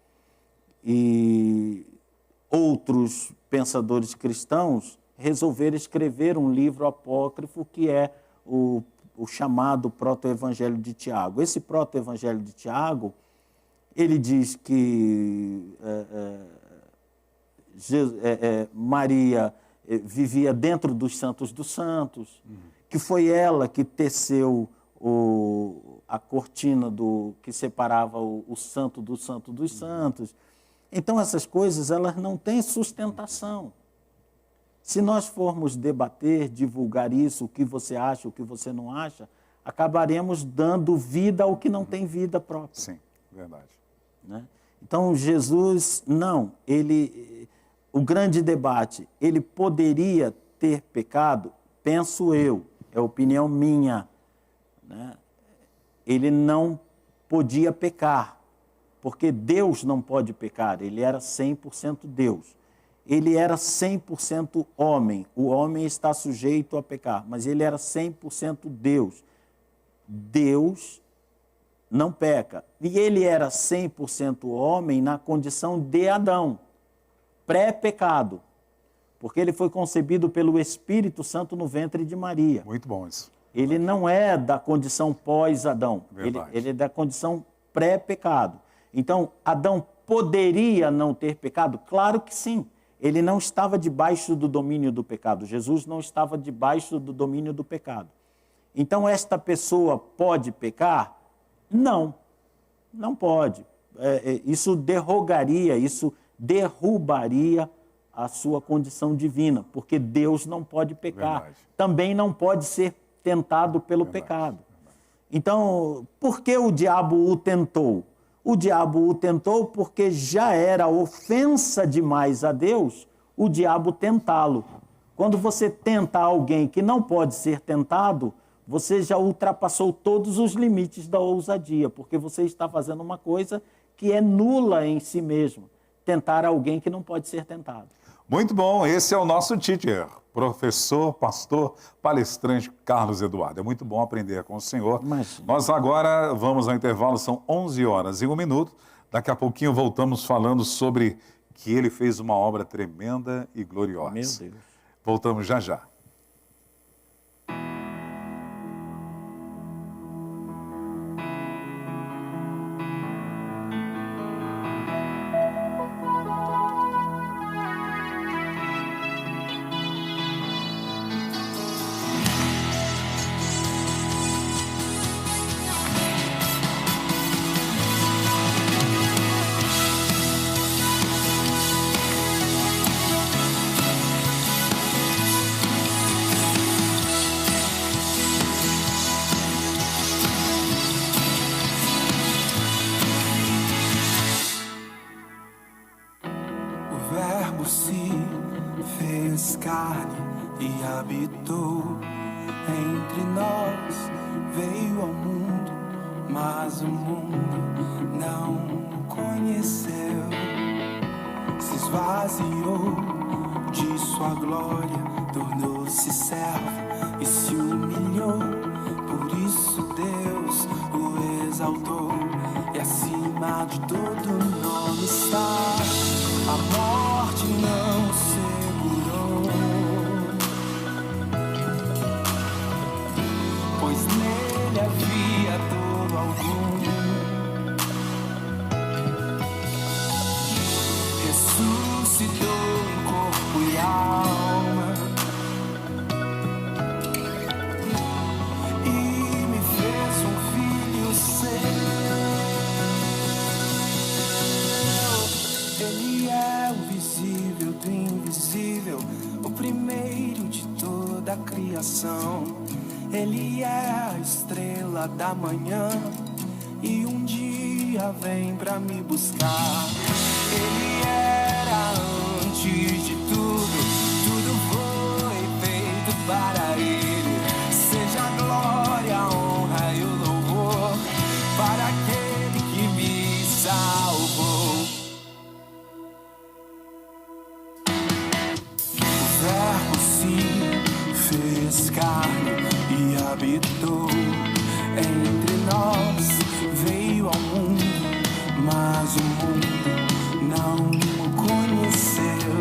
E outros pensadores cristãos resolveram escrever um livro apócrifo que é o chamado Proto-Evangelho de Tiago. Esse Proto-Evangelho de Tiago, ele diz que Maria vivia dentro dos santos dos santos, que foi ela que teceu a cortina que separava o santo do santo dos santos. Então, essas coisas, elas não têm sustentação. Se nós formos debater, divulgar isso, o que você acha, o que você não acha, acabaremos dando vida ao que não tem vida própria. Sim, verdade. Né? Então, Jesus, não, o grande debate, ele poderia ter pecado, penso eu, é opinião minha, né? Ele não podia pecar, porque Deus não pode pecar, ele era 100% Deus. Ele era 100% homem, o homem está sujeito a pecar, mas ele era 100% Deus. Deus não peca. E ele era 100% homem na condição de Adão, pré-pecado, porque ele foi concebido pelo Espírito Santo no ventre de Maria. Muito bom isso. Ele não é da condição pós-Adão, ele é da condição pré-pecado. Então, Adão poderia não ter pecado? Claro que sim. Ele não estava debaixo do domínio do pecado. Jesus não estava debaixo do domínio do pecado. Então, esta pessoa pode pecar? Não, não pode. Isso derrogaria, isso derrubaria a sua condição divina, porque Deus não pode pecar. Verdade. Também não pode ser tentado pelo pecado. Então, por que o diabo o tentou? O diabo o tentou porque já era ofensa demais a Deus o diabo tentá-lo. Quando você tenta alguém que não pode ser tentado, você já ultrapassou todos os limites da ousadia, porque você está fazendo uma coisa que é nula em si mesmo, tentar alguém que não pode ser tentado. Muito bom, esse é o nosso teacher, professor, pastor, palestrante Carlos Eduardo. É muito bom aprender com o senhor. Imagina. Nós agora vamos ao intervalo, são 11h01. Daqui a pouquinho voltamos falando sobre que ele fez uma obra tremenda e gloriosa. Meu Deus. Voltamos já já. Carne e habitou entre nós, veio ao mundo, mas o mundo não o conheceu. Se esvaziou de sua glória, tornou-se servo e se humilhou. Por isso Deus o exaltou e acima de todo nome está. A morte não segurou, pois nele havia todo algum. Ressuscitou em corpo e alma e me fez um filho seu. Ele é o visível do invisível, o primeiro de toda a criação. Ele é a estrela da manhã e um dia vem pra me buscar. Ele era antes de tudo fez carne e habitou entre nós, veio ao mundo, mas o mundo não o conheceu.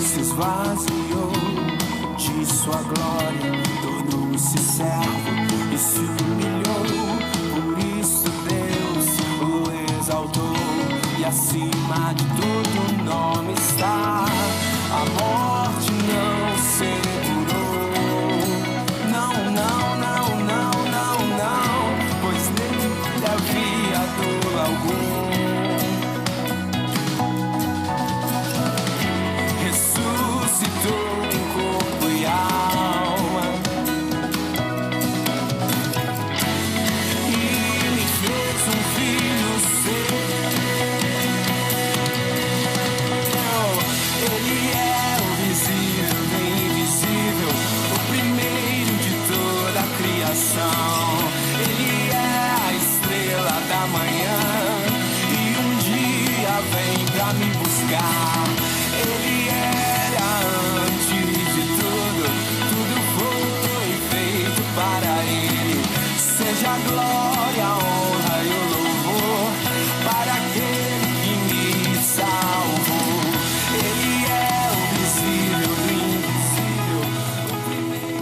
Se esvaziou de sua glória, tornou-se servo e se humilhou. Por isso Deus o exaltou e acima de todo nome está. A morte não segurou. Não, não, não, não, não, não, pois nele havia dor algum. Ressuscitou em corpo e alma e me fez um filho seu. Ele é o visível do invisível, o primeiro de toda a criação. Ele é a estrela da manhã e um dia vem pra me buscar. Ele era antes de tudo, tudo foi feito para ele. Seja a glória, a honra e o louvor para aquele que me salvou. Ele é o visível do invisível, o primeiro.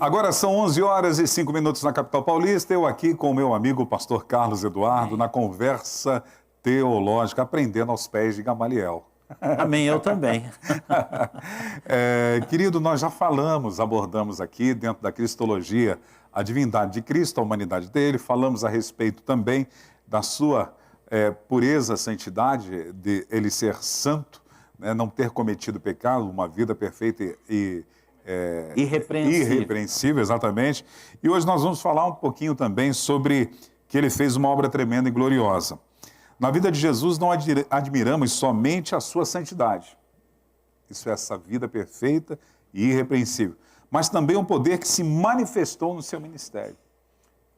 Agora são 11 horas e 5 minutos na capital paulista. Eu aqui com o meu amigo pastor Carlos Eduardo na conversa teológica, aprendendo aos pés de Gamaliel. Amém, eu também. Querido, nós já abordamos aqui dentro da cristologia a divindade de Cristo, a humanidade dele, falamos a respeito também da sua pureza, santidade, de ele ser santo, né, não ter cometido pecado, uma vida perfeita e irrepreensível, exatamente. E hoje nós vamos falar um pouquinho também sobre que ele fez uma obra tremenda e gloriosa. Na vida de Jesus não admiramos somente a sua santidade, isso é essa vida perfeita e irrepreensível, mas também um poder que se manifestou no seu ministério.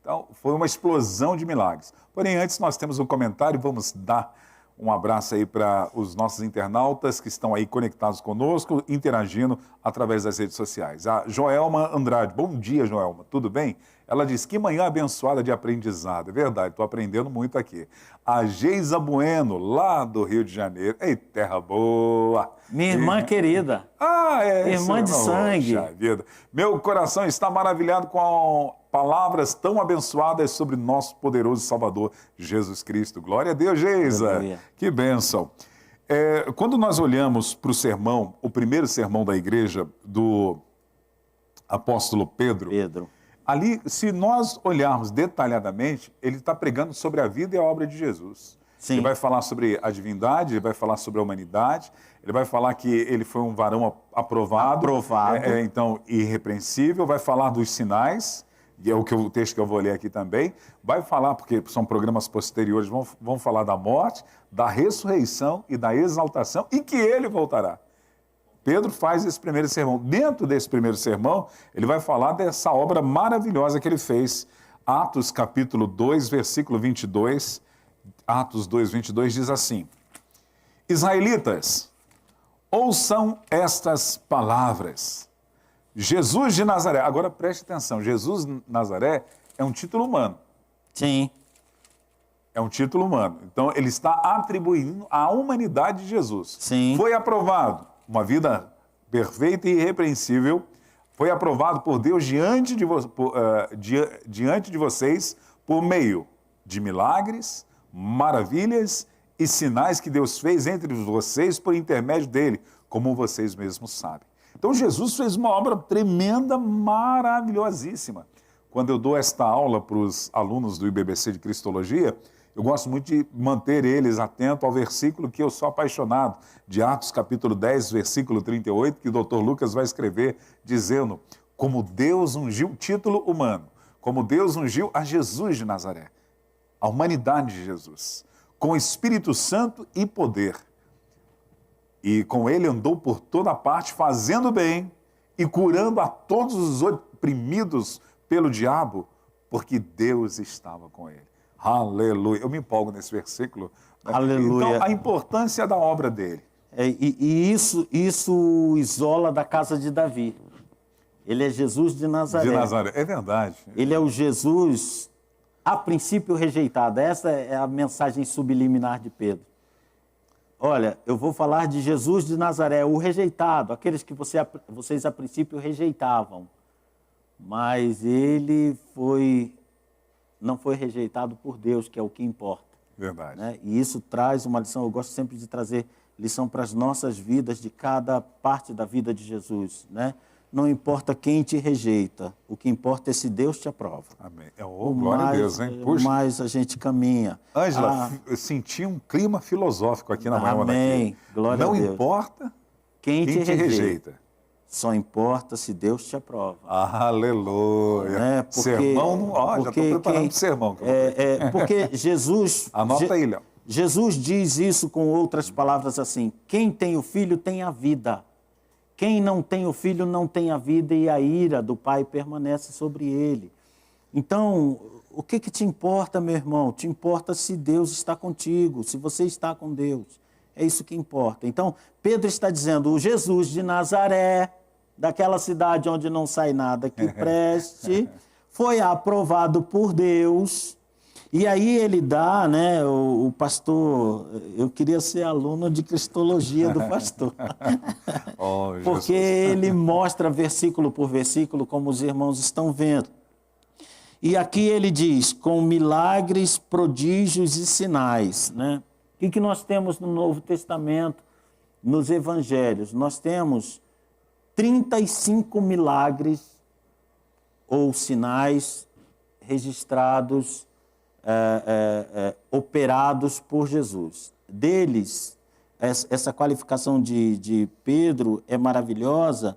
Então, foi uma explosão de milagres. Porém, antes nós temos um comentário, vamos dar um abraço aí para os nossos internautas que estão aí conectados conosco, interagindo através das redes sociais. A Joelma Andrade, bom dia, Joelma, tudo bem? Ela diz, que manhã abençoada de aprendizado. É verdade, estou aprendendo muito aqui. A Geisa Bueno, lá do Rio de Janeiro. Ei, terra boa! Minha irmã querida. Irmã de sangue. Vida. Meu coração está maravilhado com palavras tão abençoadas sobre nosso poderoso Salvador, Jesus Cristo. Glória a Deus, Geisa. Aleluia. Que bênção. Quando nós olhamos para o sermão, o primeiro sermão da igreja do apóstolo Pedro, ali, se nós olharmos detalhadamente, ele está pregando sobre a vida e a obra de Jesus. Sim. Ele vai falar sobre a divindade, ele vai falar sobre a humanidade, ele vai falar que ele foi um varão aprovado. Então, irrepreensível, vai falar dos sinais, e é o texto que eu vou ler aqui também, vai falar, porque são programas posteriores, vão falar da morte, da ressurreição e da exaltação, e que ele voltará. Pedro faz esse primeiro sermão. Dentro desse primeiro sermão, ele vai falar dessa obra maravilhosa que ele fez. Atos capítulo 2, versículo 22, Atos 2, 22 diz assim, Israelitas, ouçam estas palavras. Jesus de Nazaré, agora preste atenção, Jesus de Nazaré é um título humano. Sim. É um título humano. Então, ele está atribuindo à humanidade de Jesus. Sim. Foi aprovado, uma vida perfeita e irrepreensível, foi aprovado por Deus diante de vocês por meio de milagres, maravilhas e sinais que Deus fez entre vocês por intermédio dele, como vocês mesmos sabem. Então, Jesus fez uma obra tremenda, maravilhosíssima. Quando eu dou esta aula para os alunos do IBBC de Cristologia, eu gosto muito de manter eles atentos ao versículo que eu sou apaixonado, de Atos capítulo 10, versículo 38, que o Dr. Lucas vai escrever, dizendo, como Deus ungiu, título humano, como Deus ungiu a Jesus de Nazaré, a humanidade de Jesus, com Espírito Santo e poder. E com ele andou por toda parte, fazendo bem e curando a todos os oprimidos pelo diabo, porque Deus estava com ele. Aleluia. Eu me empolgo nesse versículo. Né? Aleluia. Então, a importância da obra dele. E isso isola da casa de Davi. Ele é Jesus de Nazaré. De Nazaré, é verdade. Ele é o Jesus, a princípio, rejeitado. Essa é a mensagem subliminar de Pedro. Olha, eu vou falar de Jesus de Nazaré, o rejeitado, aqueles que vocês a princípio rejeitavam. Mas ele não foi rejeitado por Deus, que é o que importa. Verdade. Né? E isso traz uma lição. Eu gosto sempre de trazer lição para as nossas vidas, de cada parte da vida de Jesus. Né? Não importa quem te rejeita, o que importa é se Deus te aprova. Amém. Glória a Deus, hein? Puxa. Mais a gente caminha. Ângela, eu senti um clima filosófico aqui na manhã. Amém. Glória a Deus. Não importa quem te rejeita. Só importa se Deus te aprova. Aleluia. Né? Porque, sermão, já estou preparando o sermão. Porque Jesus... Anota aí, Léo. Jesus diz isso com outras palavras assim: quem tem o Filho tem a vida. Quem não tem o Filho não tem a vida, e a ira do Pai permanece sobre ele. Então, o que te importa, meu irmão? Te importa se Deus está contigo, se você está com Deus. É isso que importa. Então, Pedro está dizendo, o Jesus de Nazaré, daquela cidade onde não sai nada que preste, foi aprovado por Deus. E aí ele dá, né, o pastor, eu queria ser aluno de cristologia do pastor, porque ele mostra versículo por versículo, como os irmãos estão vendo. E aqui ele diz, com milagres, prodígios e sinais. Né? O que nós temos no Novo Testamento, nos Evangelhos? Nós temos 35 milagres ou sinais registrados, operados por Jesus. Deles, essa qualificação de Pedro é maravilhosa,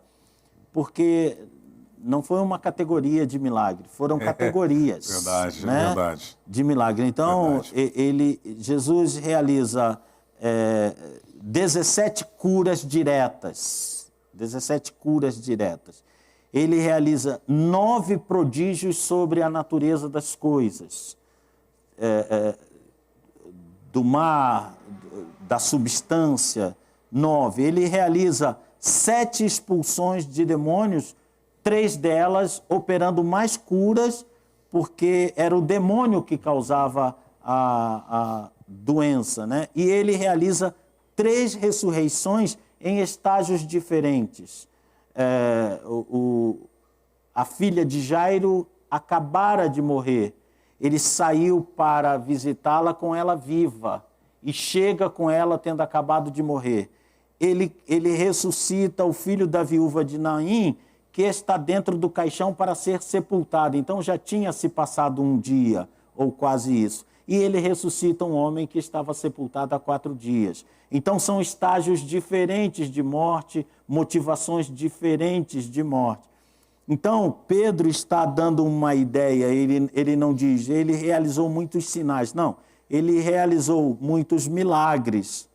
porque não foi uma categoria de milagre, foram categorias. Verdade, né, verdade. De milagre. Então, Jesus realiza 17 curas diretas. 17 curas diretas. Ele realiza 9 prodígios sobre a natureza das coisas. Do mar, da substância, 9. Ele realiza 7 expulsões de demônios, 3 delas operando mais curas, porque era o demônio que causava a doença. Né? E ele realiza 3 ressurreições em estágios diferentes. A filha de Jairo acabara de morrer. Ele saiu para visitá-la com ela viva e chega com ela tendo acabado de morrer. Ele ressuscita o filho da viúva de Naim, que está dentro do caixão para ser sepultado. Então já tinha se passado um dia, ou quase isso. E ele ressuscita um homem que estava sepultado há 4 dias. Então são estágios diferentes de morte, motivações diferentes de morte. Então, Pedro está dando uma ideia, ele não diz, ele realizou muitos sinais. Não, ele realizou muitos milagres,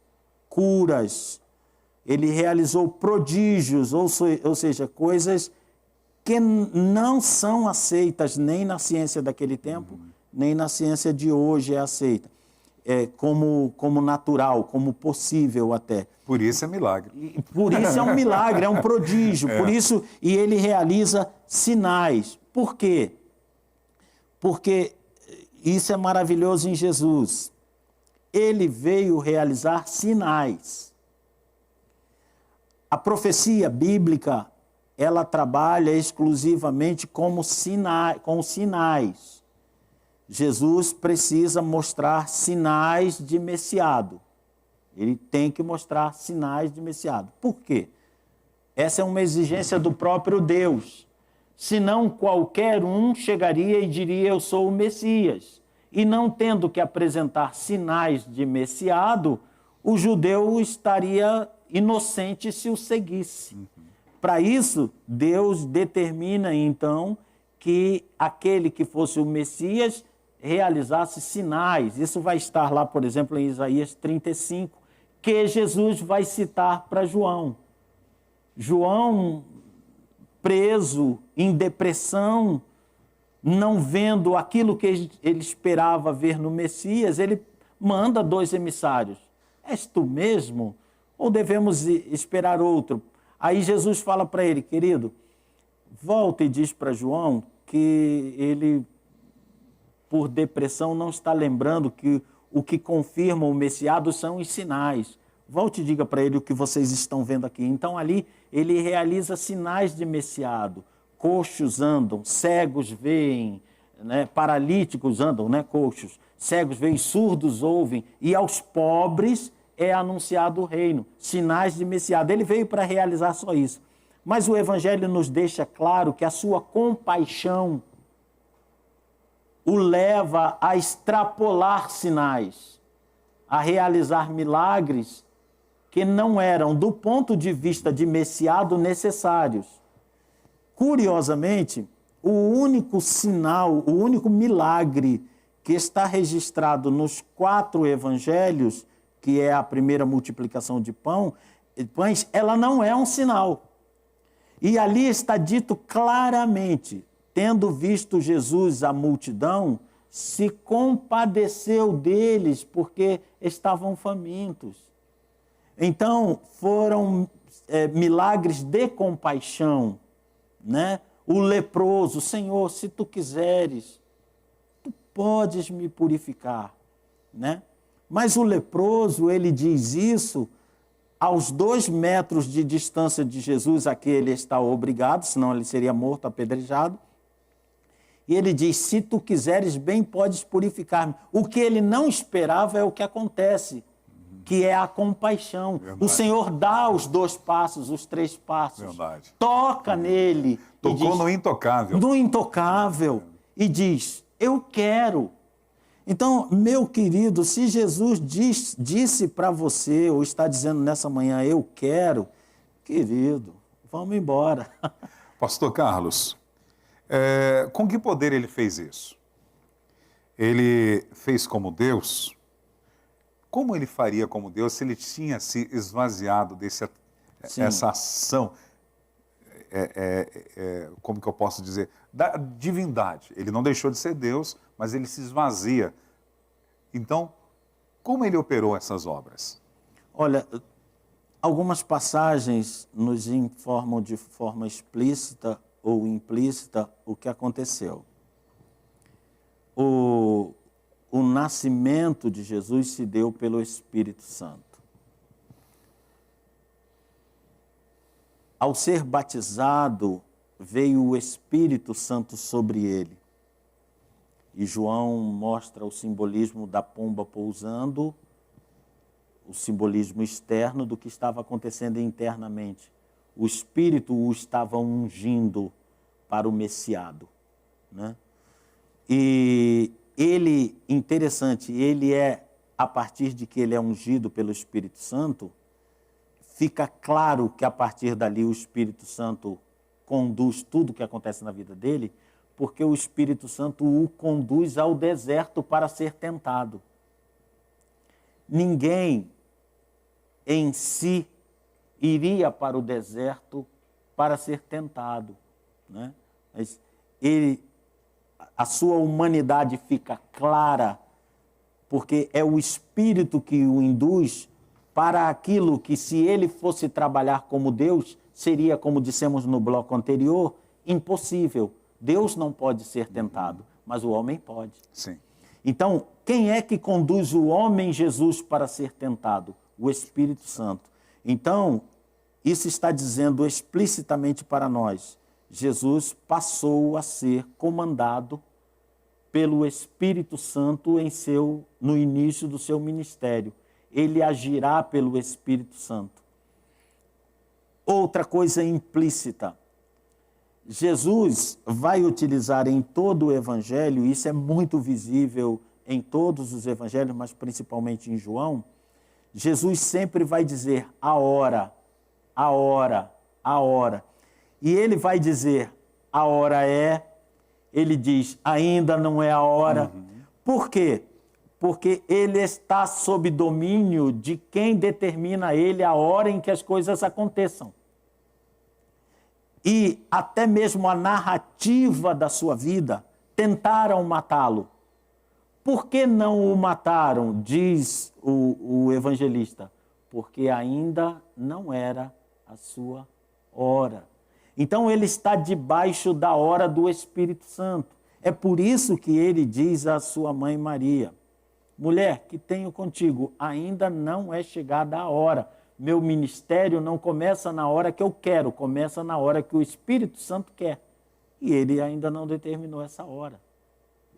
curas, ele realizou prodígios, ou seja, coisas que não são aceitas nem na ciência daquele tempo, nem na ciência de hoje é aceita. Como natural, como possível até. Por isso é milagre. Por isso é um milagre, é um prodígio. Por isso, e ele realiza sinais. Por quê? Porque isso é maravilhoso em Jesus. Ele veio realizar sinais. A profecia bíblica, ela trabalha exclusivamente com sinais. Jesus precisa mostrar sinais de Messiado. Ele tem que mostrar sinais de Messiado. Por quê? Essa é uma exigência do próprio Deus. Senão qualquer um chegaria e diria, eu sou o Messias. E não tendo que apresentar sinais de Messiado, o judeu estaria inocente se o seguisse. Para isso, Deus determina, então, que aquele que fosse o Messias realizasse sinais. Isso vai estar lá, por exemplo, em Isaías 35, que Jesus vai citar para João. João preso, em depressão, não vendo aquilo que ele esperava ver no Messias, ele manda 2 emissários. És tu mesmo? Ou devemos esperar outro? Aí Jesus fala para ele, querido, volta e diz para João que ele, por depressão, não está lembrando que o que confirma o Messiado são os sinais. Volte e diga para ele o que vocês estão vendo aqui. Então ali ele realiza sinais de Messiado. Coxos andam, cegos veem, né? Paralíticos andam, né? Coxos. Cegos veem, surdos ouvem. E aos pobres é anunciado o reino. Sinais de Messiado. Ele veio para realizar só isso. Mas o Evangelho nos deixa claro que a sua compaixão o leva a extrapolar sinais, a realizar milagres que não eram, do ponto de vista de Messiado, necessários. Curiosamente, o único sinal, o único milagre que está registrado nos 4 evangelhos, que é a primeira multiplicação de pães, ela não é um sinal. E ali está dito claramente, tendo visto Jesus a multidão, se compadeceu deles porque estavam famintos. Então, foram milagres de compaixão, né? O leproso, Senhor, se tu quiseres, tu podes me purificar, né? Mas o leproso, ele diz isso aos 2 metros de distância de Jesus, a que ele está obrigado, senão ele seria morto, apedrejado. E ele diz, se tu quiseres, bem podes purificar-me. O que ele não esperava é o que acontece, que é a compaixão. Verdade. O Senhor dá os 2 passos, os 3 passos. Verdade. Toca nele. Tocou no intocável. No intocável. E diz, eu quero. Então, meu querido, se Jesus disse para você, ou está dizendo nessa manhã, eu quero, querido, vamos embora. Pastor Carlos, com que poder ele fez isso? Ele fez como Deus? Como ele faria como Deus se ele tinha se esvaziado dessa ação, como que eu posso dizer, da divindade? Ele não deixou de ser Deus, mas ele se esvazia. Então, como ele operou essas obras? Olha, algumas passagens nos informam de forma explícita ou implícita o que aconteceu. O nascimento de Jesus se deu pelo Espírito Santo. Ao ser batizado, veio o Espírito Santo sobre ele. E João mostra o simbolismo da pomba pousando, o simbolismo externo do que estava acontecendo internamente. O Espírito o estava ungindo para o Messiado, né? E ele, interessante, ele a partir de que ele é ungido pelo Espírito Santo, fica claro que a partir dali o Espírito Santo conduz tudo o que acontece na vida dele, porque o Espírito Santo o conduz ao deserto para ser tentado. Ninguém em si iria para o deserto para ser tentado, né? Mas a sua humanidade fica clara, porque é o Espírito que o induz para aquilo que, se ele fosse trabalhar como Deus, seria, como dissemos no bloco anterior, impossível. Deus não pode ser tentado, mas o homem pode. Sim. Então, quem é que conduz o homem Jesus para ser tentado? O Espírito Santo. Então, isso está dizendo explicitamente para nós. Jesus passou a ser comandado pelo Espírito Santo no início do seu ministério. Ele agirá pelo Espírito Santo. Outra coisa implícita. Jesus vai utilizar em todo o Evangelho, isso é muito visível em todos os Evangelhos, mas principalmente em João, Jesus sempre vai dizer a hora, a hora, a hora. E ele vai dizer a hora ele diz ainda não é a hora. Por quê? Porque ele está sob domínio de quem determina ele a hora em que as coisas aconteçam. e até mesmo a narrativa da sua vida, tentaram matá-lo. Por que não o mataram, diz o evangelista? Porque ainda não era a sua hora. Então ele está debaixo da hora do Espírito Santo. É por isso que ele diz à sua mãe Maria: mulher, que tenho contigo, ainda não é chegada a hora. Meu ministério não começa na hora que eu quero, começa na hora que o Espírito Santo quer. E ele ainda não determinou essa hora.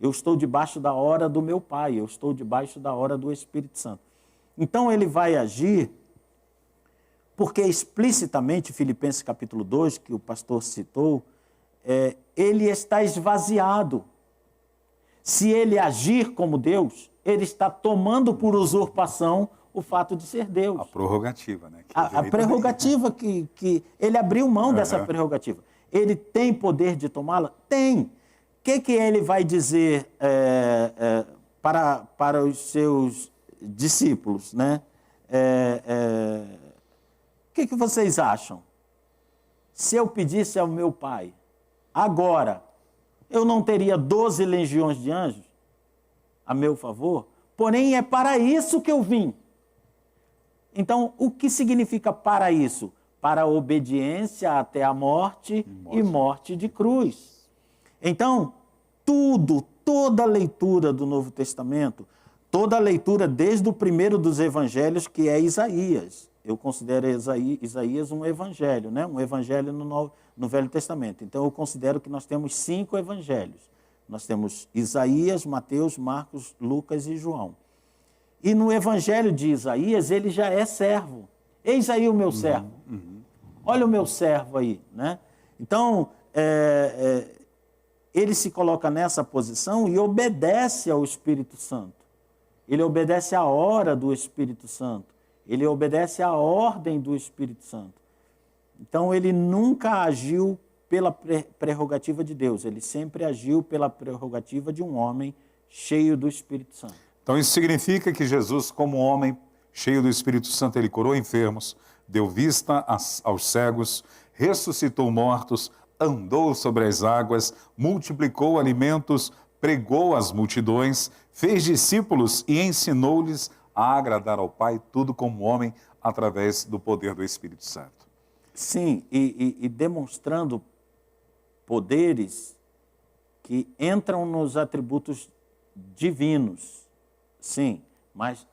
Eu estou debaixo da hora do meu Pai, eu estou debaixo da hora do Espírito Santo. Então ele vai agir, porque explicitamente, Filipenses capítulo 2, que o pastor citou, ele está esvaziado. Se ele agir como Deus, ele está tomando por usurpação o fato de ser Deus. A prerrogativa, né? A prerrogativa que ele abriu mão dessa prerrogativa. Ele tem poder de tomá-la? Tem. O que ele vai dizer para os seus discípulos, né? O que vocês acham? Se eu pedisse ao meu Pai, agora, eu não teria 12 legiões de anjos a meu favor? Porém, é para isso que eu vim. Então, o que significa para isso? Para a obediência até a morte e morte de cruz. Então, toda a leitura do Novo Testamento, toda a leitura desde o primeiro dos evangelhos, que é Isaías. Eu considero Isaías um evangelho, né? Um evangelho no Velho Testamento. Então, eu considero que nós temos 5 evangelhos. Nós temos Isaías, Mateus, Marcos, Lucas e João. E no evangelho de Isaías, ele já é servo. Eis aí o meu servo. Olha o meu servo aí, né? Então, ele se coloca nessa posição e obedece ao Espírito Santo. Ele obedece à hora do Espírito Santo. Ele obedece à ordem do Espírito Santo. Então, ele nunca agiu pela prerrogativa de Deus. Ele sempre agiu pela prerrogativa de um homem cheio do Espírito Santo. Então, isso significa que Jesus, como homem cheio do Espírito Santo, ele curou enfermos, deu vista aos cegos, ressuscitou mortos, andou sobre as águas, multiplicou alimentos, pregou às multidões, fez discípulos e ensinou-lhes a agradar ao Pai, tudo como homem, através do poder do Espírito Santo. Sim, e demonstrando poderes que entram nos atributos divinos, sim, mas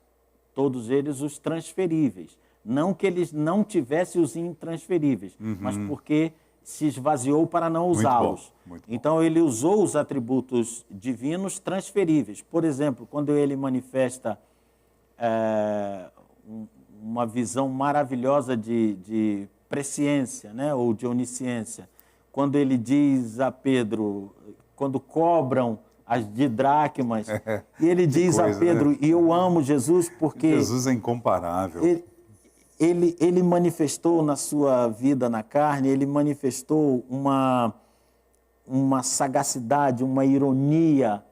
todos eles os transferíveis. Não que eles não tivessem os intransferíveis, mas porque se esvaziou para não usá-los. Então, ele usou os atributos divinos transferíveis. Por exemplo, quando ele manifesta uma visão maravilhosa de presciência, né, ou de onisciência, quando ele diz a Pedro, quando cobram as didracmas, e ele diz a Pedro, né? E eu amo Jesus porque... Jesus é incomparável. Ele manifestou na sua vida na carne, ele manifestou uma sagacidade, uma ironia,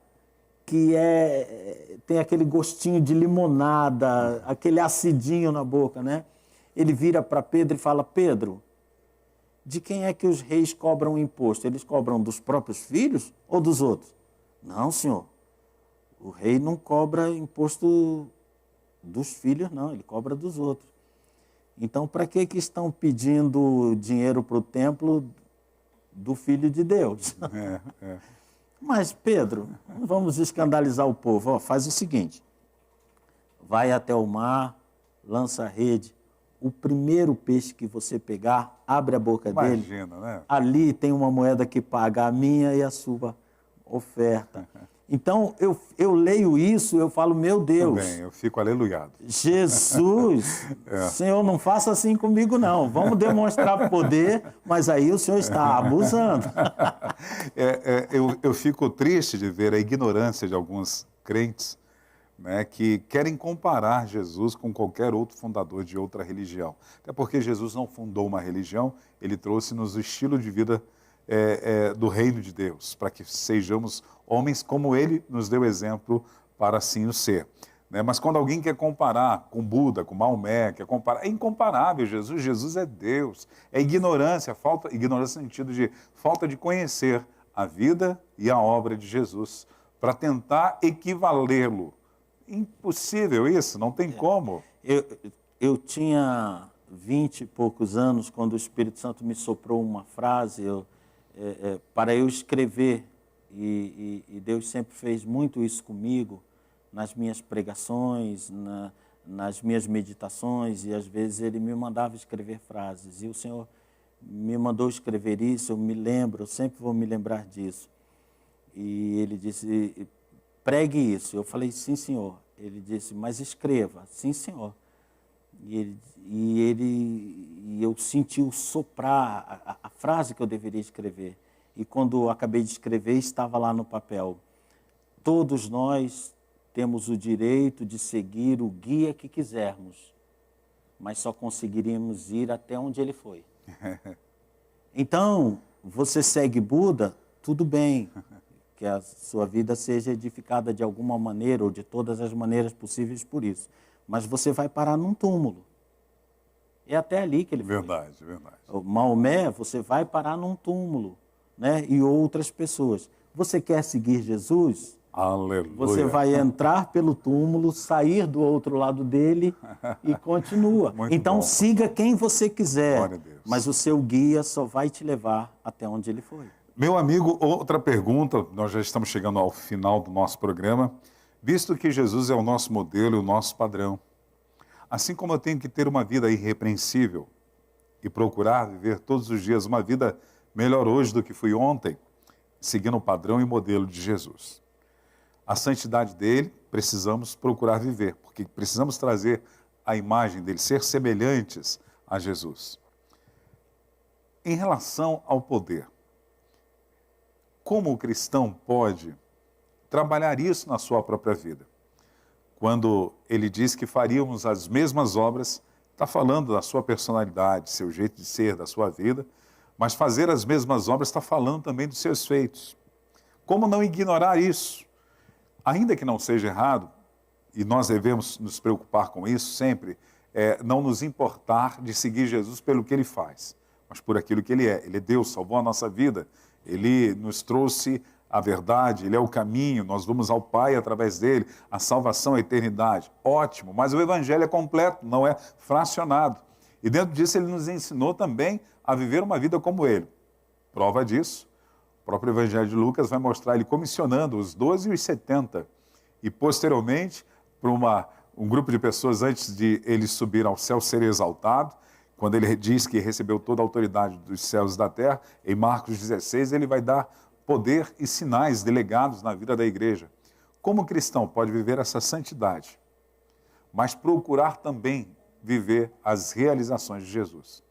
que tem aquele gostinho de limonada, aquele acidinho na boca, né? Ele vira para Pedro e fala: Pedro, de quem é que os reis cobram imposto? Eles cobram dos próprios filhos ou dos outros? Não, senhor. O rei não cobra imposto dos filhos, não. Ele cobra dos outros. Então, para que estão pedindo dinheiro para o templo do Filho de Deus? Mas, Pedro, não vamos escandalizar o povo. Faz o seguinte, vai até o mar, lança a rede, o primeiro peixe que você pegar, abre a boca dele. Imagina, né? Ali tem uma moeda que paga a minha e a sua oferta. Então, eu leio isso, eu falo, meu Deus. Também, eu fico aleluiado. Jesus, Senhor, não faça assim comigo, não. Vamos demonstrar poder, mas aí o Senhor está abusando. Eu fico triste de ver a ignorância de alguns crentes, né, que querem comparar Jesus com qualquer outro fundador de outra religião. Até porque Jesus não fundou uma religião, ele trouxe-nos o estilo de vida do reino de Deus, para que sejamos homens como ele nos deu exemplo para assim o ser. né? Mas quando alguém quer comparar com Buda, com Maomé, quer comparar, é incomparável. Jesus é Deus. É ignorância no sentido de falta de conhecer a vida e a obra de Jesus, para tentar equivalê-lo. Impossível isso, não tem como. Eu tinha 20 e poucos anos quando o Espírito Santo me soprou uma frase para eu escrever, e Deus sempre fez muito isso comigo, nas minhas pregações, nas minhas meditações, e às vezes Ele me mandava escrever frases, e o Senhor me mandou escrever isso, eu me lembro, eu sempre vou me lembrar disso. E Ele disse, pregue isso. Eu falei, sim, Senhor. Ele disse, mas escreva. Sim, Senhor. E eu senti o soprar, a frase que eu deveria escrever. E quando eu acabei de escrever, estava lá no papel. Todos nós temos o direito de seguir o guia que quisermos, mas só conseguiríamos ir até onde ele foi. Então, você segue Buda, tudo bem, que a sua vida seja edificada de alguma maneira ou de todas as maneiras possíveis por isso. Mas você vai parar num túmulo. É até ali que ele foi. Verdade. O Maomé, você vai parar num túmulo, né? E outras pessoas. Você quer seguir Jesus? Aleluia. Você vai entrar pelo túmulo, sair do outro lado dele e continua. Então, bom. siga quem você quiser, Glória a Deus. mas o seu guia só vai te levar até onde ele foi. Meu amigo, outra pergunta, nós já estamos chegando ao final do nosso programa. Visto que Jesus é o nosso modelo e o nosso padrão, assim como eu tenho que ter uma vida irrepreensível e procurar viver todos os dias uma vida melhor hoje do que fui ontem, seguindo o padrão e modelo de Jesus. A santidade dele precisamos procurar viver, porque precisamos trazer a imagem dele, ser semelhantes a Jesus. Em relação ao poder, como o cristão pode trabalhar isso na sua própria vida? Quando ele diz que faríamos as mesmas obras, está falando da sua personalidade, seu jeito de ser, da sua vida, mas fazer as mesmas obras está falando também dos seus feitos. Como não ignorar isso? Ainda que não seja errado, e nós devemos nos preocupar com isso sempre, não nos importar de seguir Jesus pelo que ele faz, mas por aquilo que ele é. Ele é Deus, salvou a nossa vida, ele nos trouxe a verdade, ele é o caminho, nós vamos ao Pai através dele, a salvação, a eternidade. Ótimo, mas o Evangelho é completo, não é fracionado. E dentro disso ele nos ensinou também a viver uma vida como ele. Prova disso, o próprio Evangelho de Lucas vai mostrar ele comissionando os 12 e os 70. E posteriormente, para um grupo de pessoas antes de ele subir ao céu ser exaltado, quando ele diz que recebeu toda a autoridade dos céus e da terra, em Marcos 16 ele vai dar poder e sinais delegados na vida da igreja. Como cristão pode viver essa santidade, mas procurar também viver as realizações de Jesus.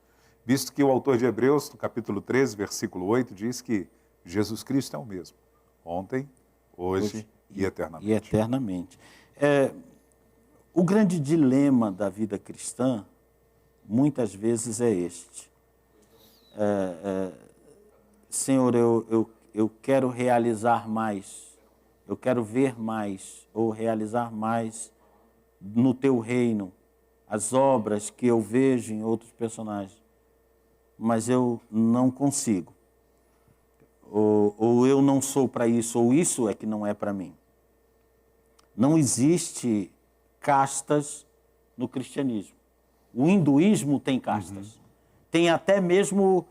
Visto que o autor de Hebreus, no capítulo 13, versículo 8, diz que Jesus Cristo é o mesmo, ontem, hoje e eternamente. E eternamente. O grande dilema da vida cristã, muitas vezes, é este. Senhor, eu quero realizar mais, eu quero ver mais, ou realizar mais no teu reino, as obras que eu vejo em outros personagens, mas eu não consigo. Ou eu não sou para isso, ou isso é que não é para mim. Não existe castas no cristianismo. O hinduísmo tem castas. Tem até mesmo,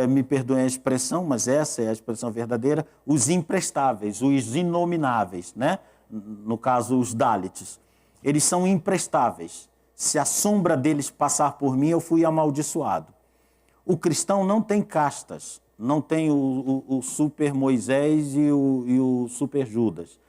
me perdoem a expressão, mas essa é a expressão verdadeira, os imprestáveis, os inomináveis, né? No caso, os Dalits. Eles são imprestáveis. Se a sombra deles passar por mim, eu fui amaldiçoado. O cristão não tem castas, não tem o super Moisés e o super Judas.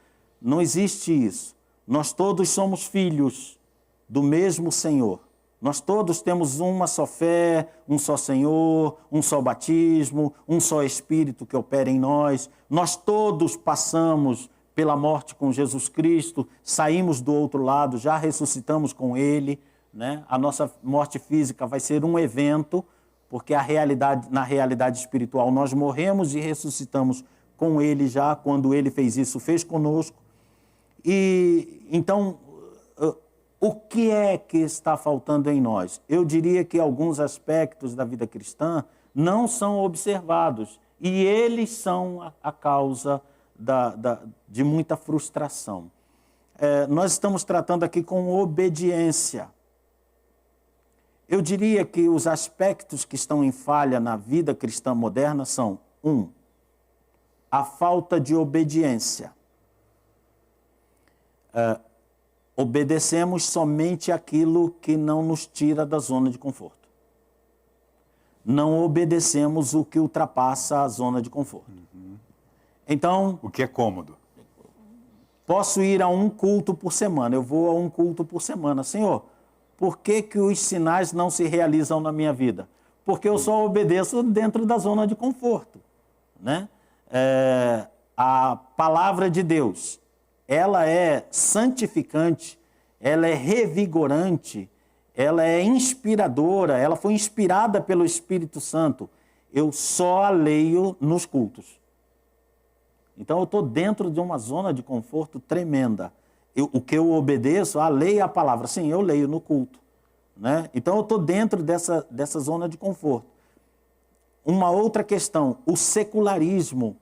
Não existe isso. Nós todos somos filhos do mesmo Senhor. Nós todos temos uma só fé, um só Senhor, um só batismo, um só Espírito que opera em nós. Nós todos passamos pela morte com Jesus Cristo, saímos do outro lado, já ressuscitamos com Ele, né? A nossa morte física vai ser um evento, porque na realidade espiritual nós morremos e ressuscitamos com Ele já, quando Ele fez isso, fez conosco. E então, O que é que está faltando em nós? Eu diria que alguns aspectos da vida cristã não são observados e eles são a causa de muita frustração. Nós estamos tratando aqui com obediência. Eu diria que os aspectos que estão em falha na vida cristã moderna são: 1. A falta de obediência. Obedecemos somente aquilo que não nos tira da zona de conforto. Não obedecemos o que ultrapassa a zona de conforto. Então, O que é cômodo. posso ir a um culto por semana. Eu vou a um culto por semana. Senhor, por que que os sinais não se realizam na minha vida? Porque eu só obedeço dentro da zona de conforto, né? A palavra de Deus, ela é santificante, ela é revigorante, ela é inspiradora, ela foi inspirada pelo Espírito Santo. Eu só a leio nos cultos. Então eu estou dentro de uma zona de conforto tremenda. O que eu obedeço, a lei e a palavra, sim, eu leio no culto, né? Então eu estou dentro dessa zona de conforto. Uma outra questão, o secularismo.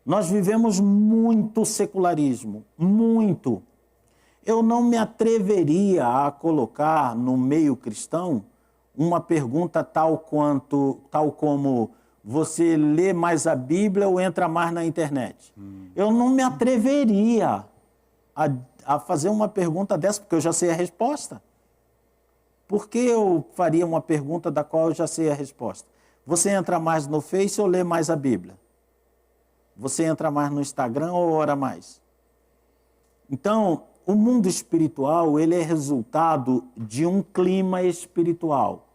Nós vivemos muito secularismo, muito. Eu não me atreveria a colocar no meio cristão uma pergunta tal como: você lê mais a Bíblia ou entra mais na internet? Eu não me atreveria a fazer uma pergunta dessa, porque eu já sei a resposta. Por que eu faria uma pergunta da qual eu já sei a resposta? Você entra mais no Face ou lê mais a Bíblia? Você entra mais no Instagram ou ora mais? Então, o mundo espiritual, ele é resultado de um clima espiritual.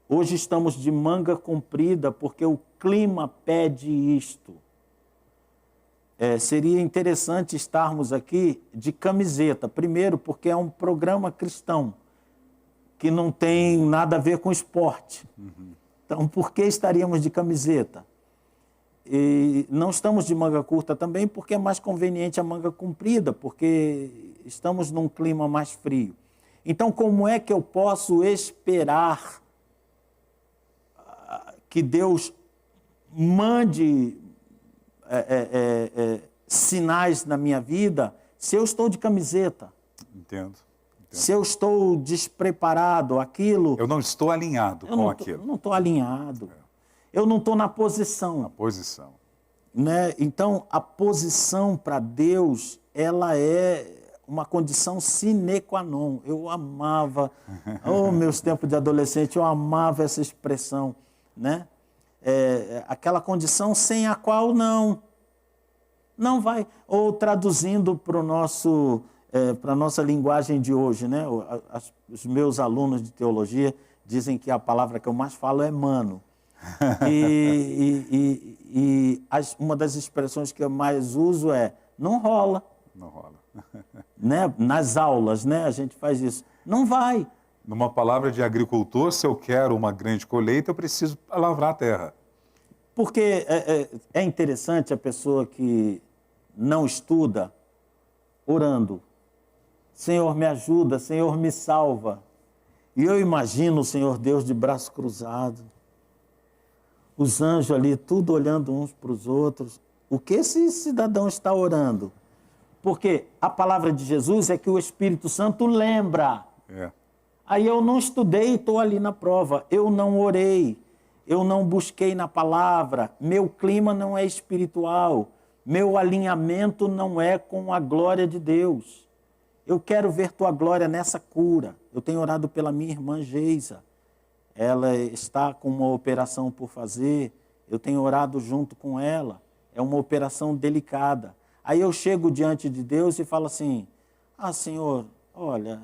Hoje estamos de manga comprida porque o clima pede isto. Seria interessante estarmos aqui de camiseta. Primeiro, porque é um programa cristão, que não tem nada a ver com esporte. Então, por que estaríamos de camiseta? E não estamos de manga curta também porque é mais conveniente a manga comprida, porque estamos num clima mais frio. Então, como é que eu posso esperar que Deus mande sinais na minha vida se eu estou de camiseta? Entendo. Se eu estou despreparado, aquilo... Eu não estou alinhado com aquilo. Eu não estou alinhado. Eu não estou na posição. Na posição. Né? Então, a posição para Deus, ela é uma condição sine qua non. Eu amava, meus tempos de adolescente, eu amava essa expressão, né? Aquela condição sem a qual não vai. Ou traduzindo para a nossa linguagem de hoje, né? Os meus alunos de teologia dizem que a palavra que eu mais falo é mano. Uma das expressões que eu mais uso é: não rola. Não rola. Né? Nas aulas, né? A gente faz isso. Não vai. Numa palavra de agricultor, se eu quero uma grande colheita, eu preciso lavrar a terra. Porque é interessante a pessoa que não estuda orando: Senhor, me ajuda, Senhor, me salva. E eu imagino o Senhor Deus de braço cruzado, os anjos ali, tudo olhando uns para os outros. O que esse cidadão está orando? Porque a palavra de Jesus é que o Espírito Santo lembra. Aí eu não estudei e estou ali na prova. Eu não orei, eu não busquei na palavra, meu clima não é espiritual, meu alinhamento não é com a glória de Deus. Eu quero ver tua glória nessa cura. Eu tenho orado pela minha irmã Geisa. Ela está com uma operação por fazer, eu tenho orado junto com ela. É uma operação delicada. Aí eu chego diante de Deus e falo assim: Senhor, olha,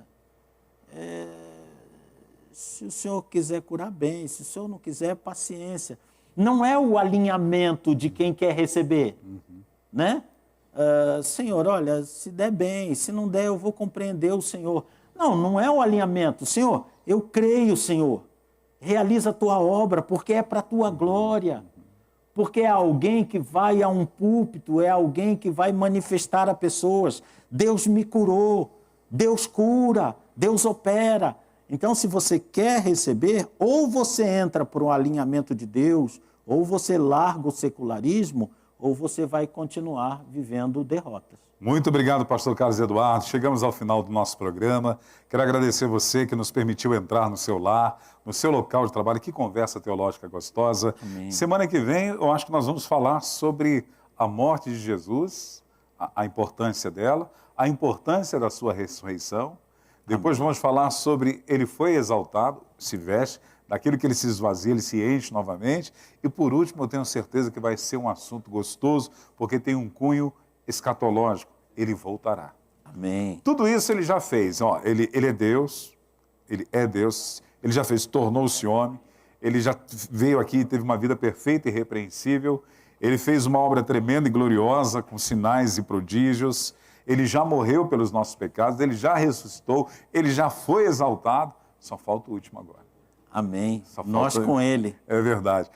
se o Senhor quiser curar bem, se o Senhor não quiser, paciência. Não é o alinhamento de quem quer receber, né? Senhor, olha, se der bem, se não der, eu vou compreender o Senhor. Não é o alinhamento. Senhor, eu creio, Senhor. Realiza a tua obra, porque é para a tua glória. Porque é alguém que vai a um púlpito, é alguém que vai manifestar a pessoas: Deus me curou, Deus cura, Deus opera. Então, se você quer receber, ou você entra para o alinhamento de Deus, ou você larga o secularismo, ou você vai continuar vivendo derrotas. Muito obrigado, pastor Carlos Eduardo. Chegamos ao final do nosso programa. Quero agradecer você que nos permitiu entrar no seu lar, no seu local de trabalho. Que conversa teológica gostosa. Amém. Semana que vem, eu acho que nós vamos falar sobre a morte de Jesus, a importância dela, a importância da sua ressurreição. Depois vamos falar sobre ele foi exaltado, se veste, daquilo que ele se esvazia, ele se enche novamente. E por último, eu tenho certeza que vai ser um assunto gostoso, porque tem um cunho escatológico, ele voltará. Amém. Tudo isso ele já fez. Ó, ele é Deus, ele já fez, tornou-se homem, ele já veio aqui e teve uma vida perfeita e irrepreensível, ele fez uma obra tremenda e gloriosa, com sinais e prodígios, ele já morreu pelos nossos pecados, ele já ressuscitou, ele já foi exaltado, só falta o último agora. Amém. Só Nós falta- com ele. É verdade.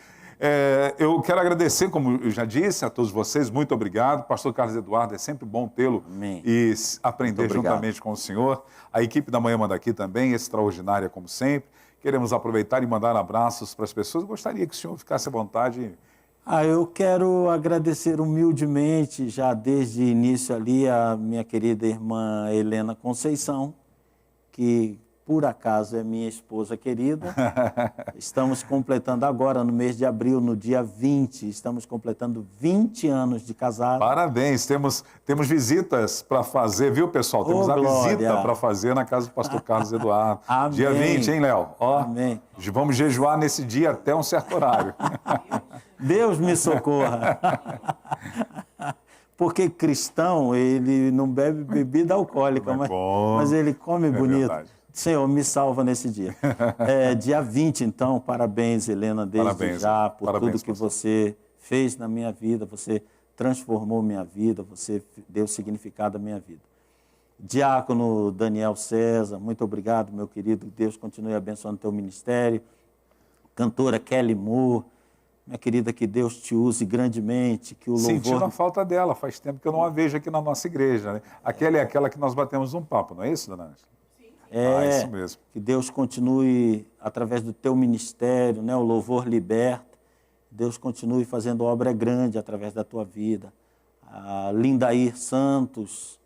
Eu quero agradecer, como eu já disse, a todos vocês, muito obrigado. Pastor Carlos Eduardo, é sempre bom tê-lo Amém. e aprender Muito obrigado. juntamente com o senhor. A equipe da Manhã Manda Aqui também, extraordinária como sempre. Queremos aproveitar e mandar abraços para as pessoas. Gostaria que o senhor ficasse à vontade. Eu quero agradecer humildemente, já desde o início ali, a minha querida irmã Helena Conceição, que por acaso é minha esposa querida. Estamos completando agora, no mês de abril, no dia 20, estamos completando 20 anos de casado. Parabéns, temos visitas para fazer, viu, pessoal? Temos a glória. visita para fazer na casa do pastor Carlos Eduardo. Amém. Dia 20, hein, Léo? Ó, Amém. Vamos jejuar nesse dia até um certo horário. Deus me socorra. Porque cristão, ele não bebe bebida alcoólica, bom. mas ele come bonito. verdade. Senhor, me salva nesse dia. Dia 20, então, parabéns, Helena, desde Parabéns, já, por parabéns, tudo que pastor. você fez na minha vida, você transformou minha vida, você deu significado à minha vida. Diácono Daniel César, muito obrigado, meu querido, que Deus continue abençoando o teu ministério. Cantora Kelly Moore, minha querida, que Deus te use grandemente, que o Sentindo louvor... a falta dela, faz tempo que eu não a vejo aqui na nossa igreja. Né? Aquela é aquela que nós batemos um papo, não é isso, dona Ângela? Isso mesmo. Que Deus continue, através do teu ministério, né, o louvor liberta, Deus continue fazendo obra grande através da tua vida. A Lindair Santos,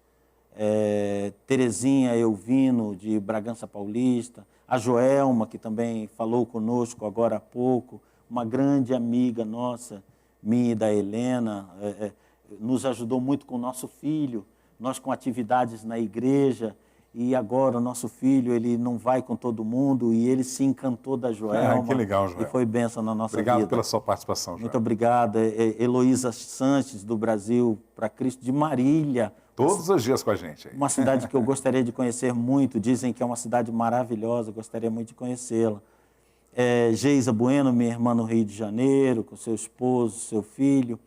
Terezinha Elvino, de Bragança Paulista, a Joelma, que também falou conosco agora há pouco, uma grande amiga nossa, minha e da Helena, nos ajudou muito com o nosso filho, nós com atividades na igreja, e agora o nosso filho, ele não vai com todo mundo, e ele se encantou da Joelma. Que legal, Joelma. E foi bênção na nossa vida. Obrigado pela sua participação, Muito Joelma. obrigado. Heloísa Sanches, do Brasil para Cristo, de Marília. Todos os dias com a gente. Aí. Uma cidade que eu gostaria de conhecer muito. Dizem que é uma cidade maravilhosa, gostaria muito de conhecê-la. Geisa Bueno, minha irmã no Rio de Janeiro, com seu esposo, seu filho.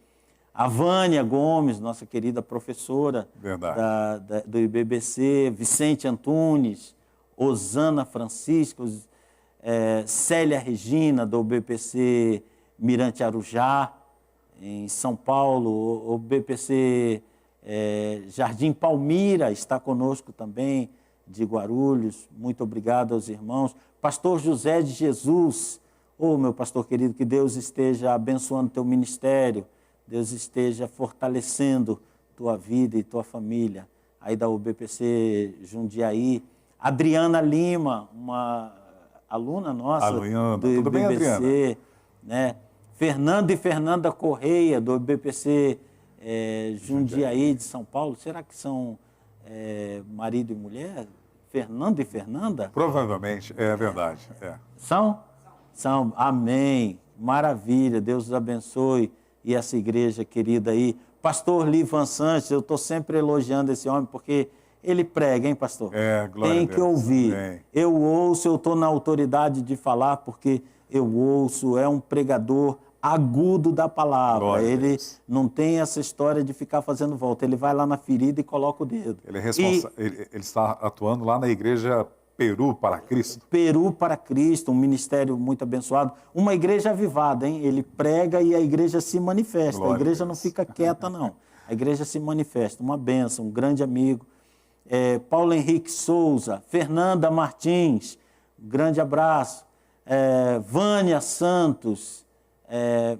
A Vânia Gomes, nossa querida professora do IBBC. Vicente Antunes, Osana Francisco, Célia Regina, do BPC Mirante Arujá, em São Paulo. O BPC Jardim Palmira está conosco também, de Guarulhos. Muito obrigado aos irmãos. Pastor José de Jesus, meu pastor querido, que Deus esteja abençoando teu ministério, Deus esteja fortalecendo tua vida e tua família. Aí da UBPC Jundiaí. Adriana Lima, uma aluna nossa do Tudo bem, Adriana? IBBC, né? Fernando e Fernanda Correia, do IBPC Jundiaí de São Paulo. Será que são marido e mulher? Fernando e Fernanda? Provavelmente, é verdade. São? São. Amém. Maravilha. Deus os abençoe. E essa igreja querida aí. Pastor Livan Sanches, eu estou sempre elogiando esse homem, porque ele prega, hein, pastor? Glória Tem a Deus. que ouvir. Amém. Eu ouço, eu estou na autoridade de falar, porque eu ouço, é um pregador agudo da palavra. Glória a Ele Deus. não tem essa história de ficar fazendo volta. Ele vai lá na ferida e coloca o dedo. Ele está atuando lá na igreja Peru para Cristo. Peru para Cristo, um ministério muito abençoado. Uma igreja avivada, hein? Ele prega e a igreja se manifesta. Glória a igreja a não Deus. fica quieta, não. A igreja se manifesta. Uma bênção, um grande amigo. Paulo Henrique Souza, Fernanda Martins, grande abraço, Vânia Santos,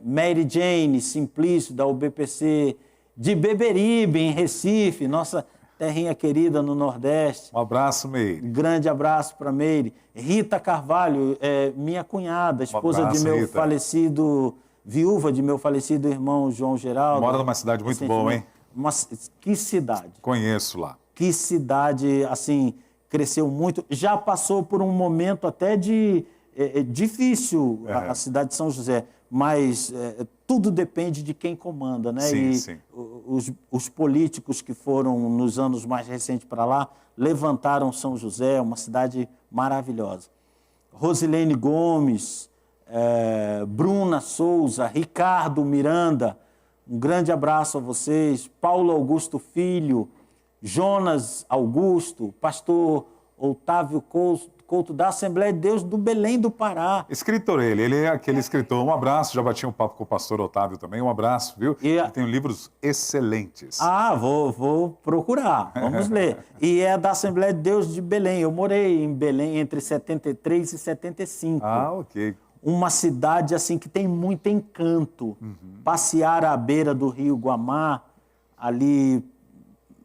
Mary Jane Simplício, da UBPC, de Beberibe, em Recife, nossa terrinha querida no Nordeste. Um abraço, Meire. Grande abraço para Meire. Rita Carvalho, minha cunhada, esposa abraço, de meu Rita. falecido, viúva de meu falecido irmão João Geraldo. Mora numa cidade muito boa, hein? Que cidade. Conheço lá. Que cidade, assim, cresceu muito. Já passou por um momento até de difícil a cidade de São José, mas tudo depende de quem comanda, né? Sim, e sim. Os políticos que foram nos anos mais recentes para lá levantaram São José, uma cidade maravilhosa. Rosilene Gomes, Bruna Souza, Ricardo Miranda, um grande abraço a vocês. Paulo Augusto Filho, Jonas Augusto, pastor Otávio Couto da Assembleia de Deus do Belém do Pará. Escritor ele é aquele escritor. Um abraço, já bati um papo com o pastor Otávio também, um abraço, viu? Ele tem livros excelentes. Vou procurar, vamos ler. E é da Assembleia de Deus de Belém. Eu morei em Belém entre 73 e 75. Ok. Uma cidade assim que tem muito encanto. Passear à beira do rio Guamá, ali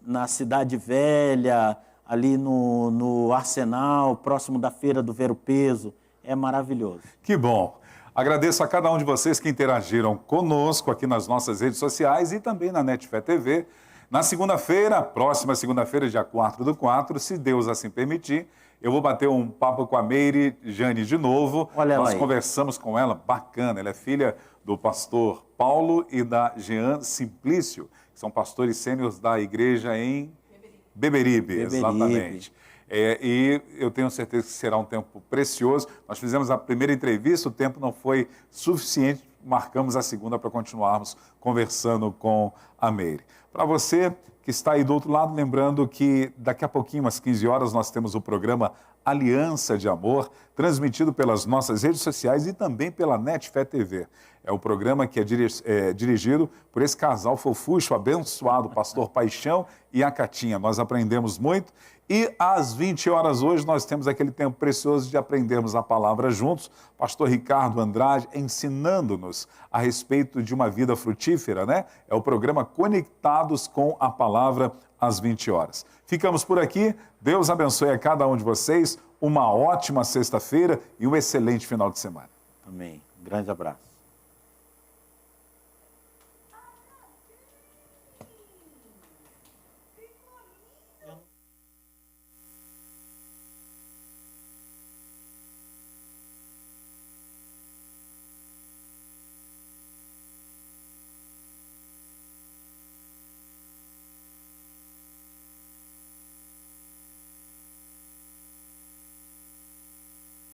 na Cidade Velha, ali no Arsenal, próximo da Feira do Ver o Peso, é maravilhoso. Que bom. Agradeço a cada um de vocês que interagiram conosco aqui nas nossas redes sociais e também na Netfé TV. Na segunda-feira, próxima segunda-feira, dia 4/4, se Deus assim permitir, eu vou bater um papo com a Meire Jane de novo. Olha Nós ela aí. Conversamos com ela, bacana. Ela é filha do pastor Paulo e da Jean Simplício, que são pastores sêniores da igreja em Beberibe, exatamente. E eu tenho certeza que será um tempo precioso. Nós fizemos a primeira entrevista, o tempo não foi suficiente, marcamos a segunda para continuarmos conversando com a Meire. Para você que está aí do outro lado, lembrando que daqui a pouquinho, às 15 horas, nós temos o programa Aliança de Amor, transmitido pelas nossas redes sociais e também pela Netfé TV. É o programa que é dirigido por esse casal fofucho, abençoado, pastor Paixão e a Catinha. Nós aprendemos muito e às 20 horas hoje nós temos aquele tempo precioso de aprendermos a palavra juntos. Pastor Ricardo Andrade ensinando-nos a respeito de uma vida frutífera, né? É o programa Conectados com a Palavra às 20 horas. Ficamos por aqui. Deus abençoe a cada um de vocês. Uma ótima sexta-feira e um excelente final de semana. Amém. Grande abraço.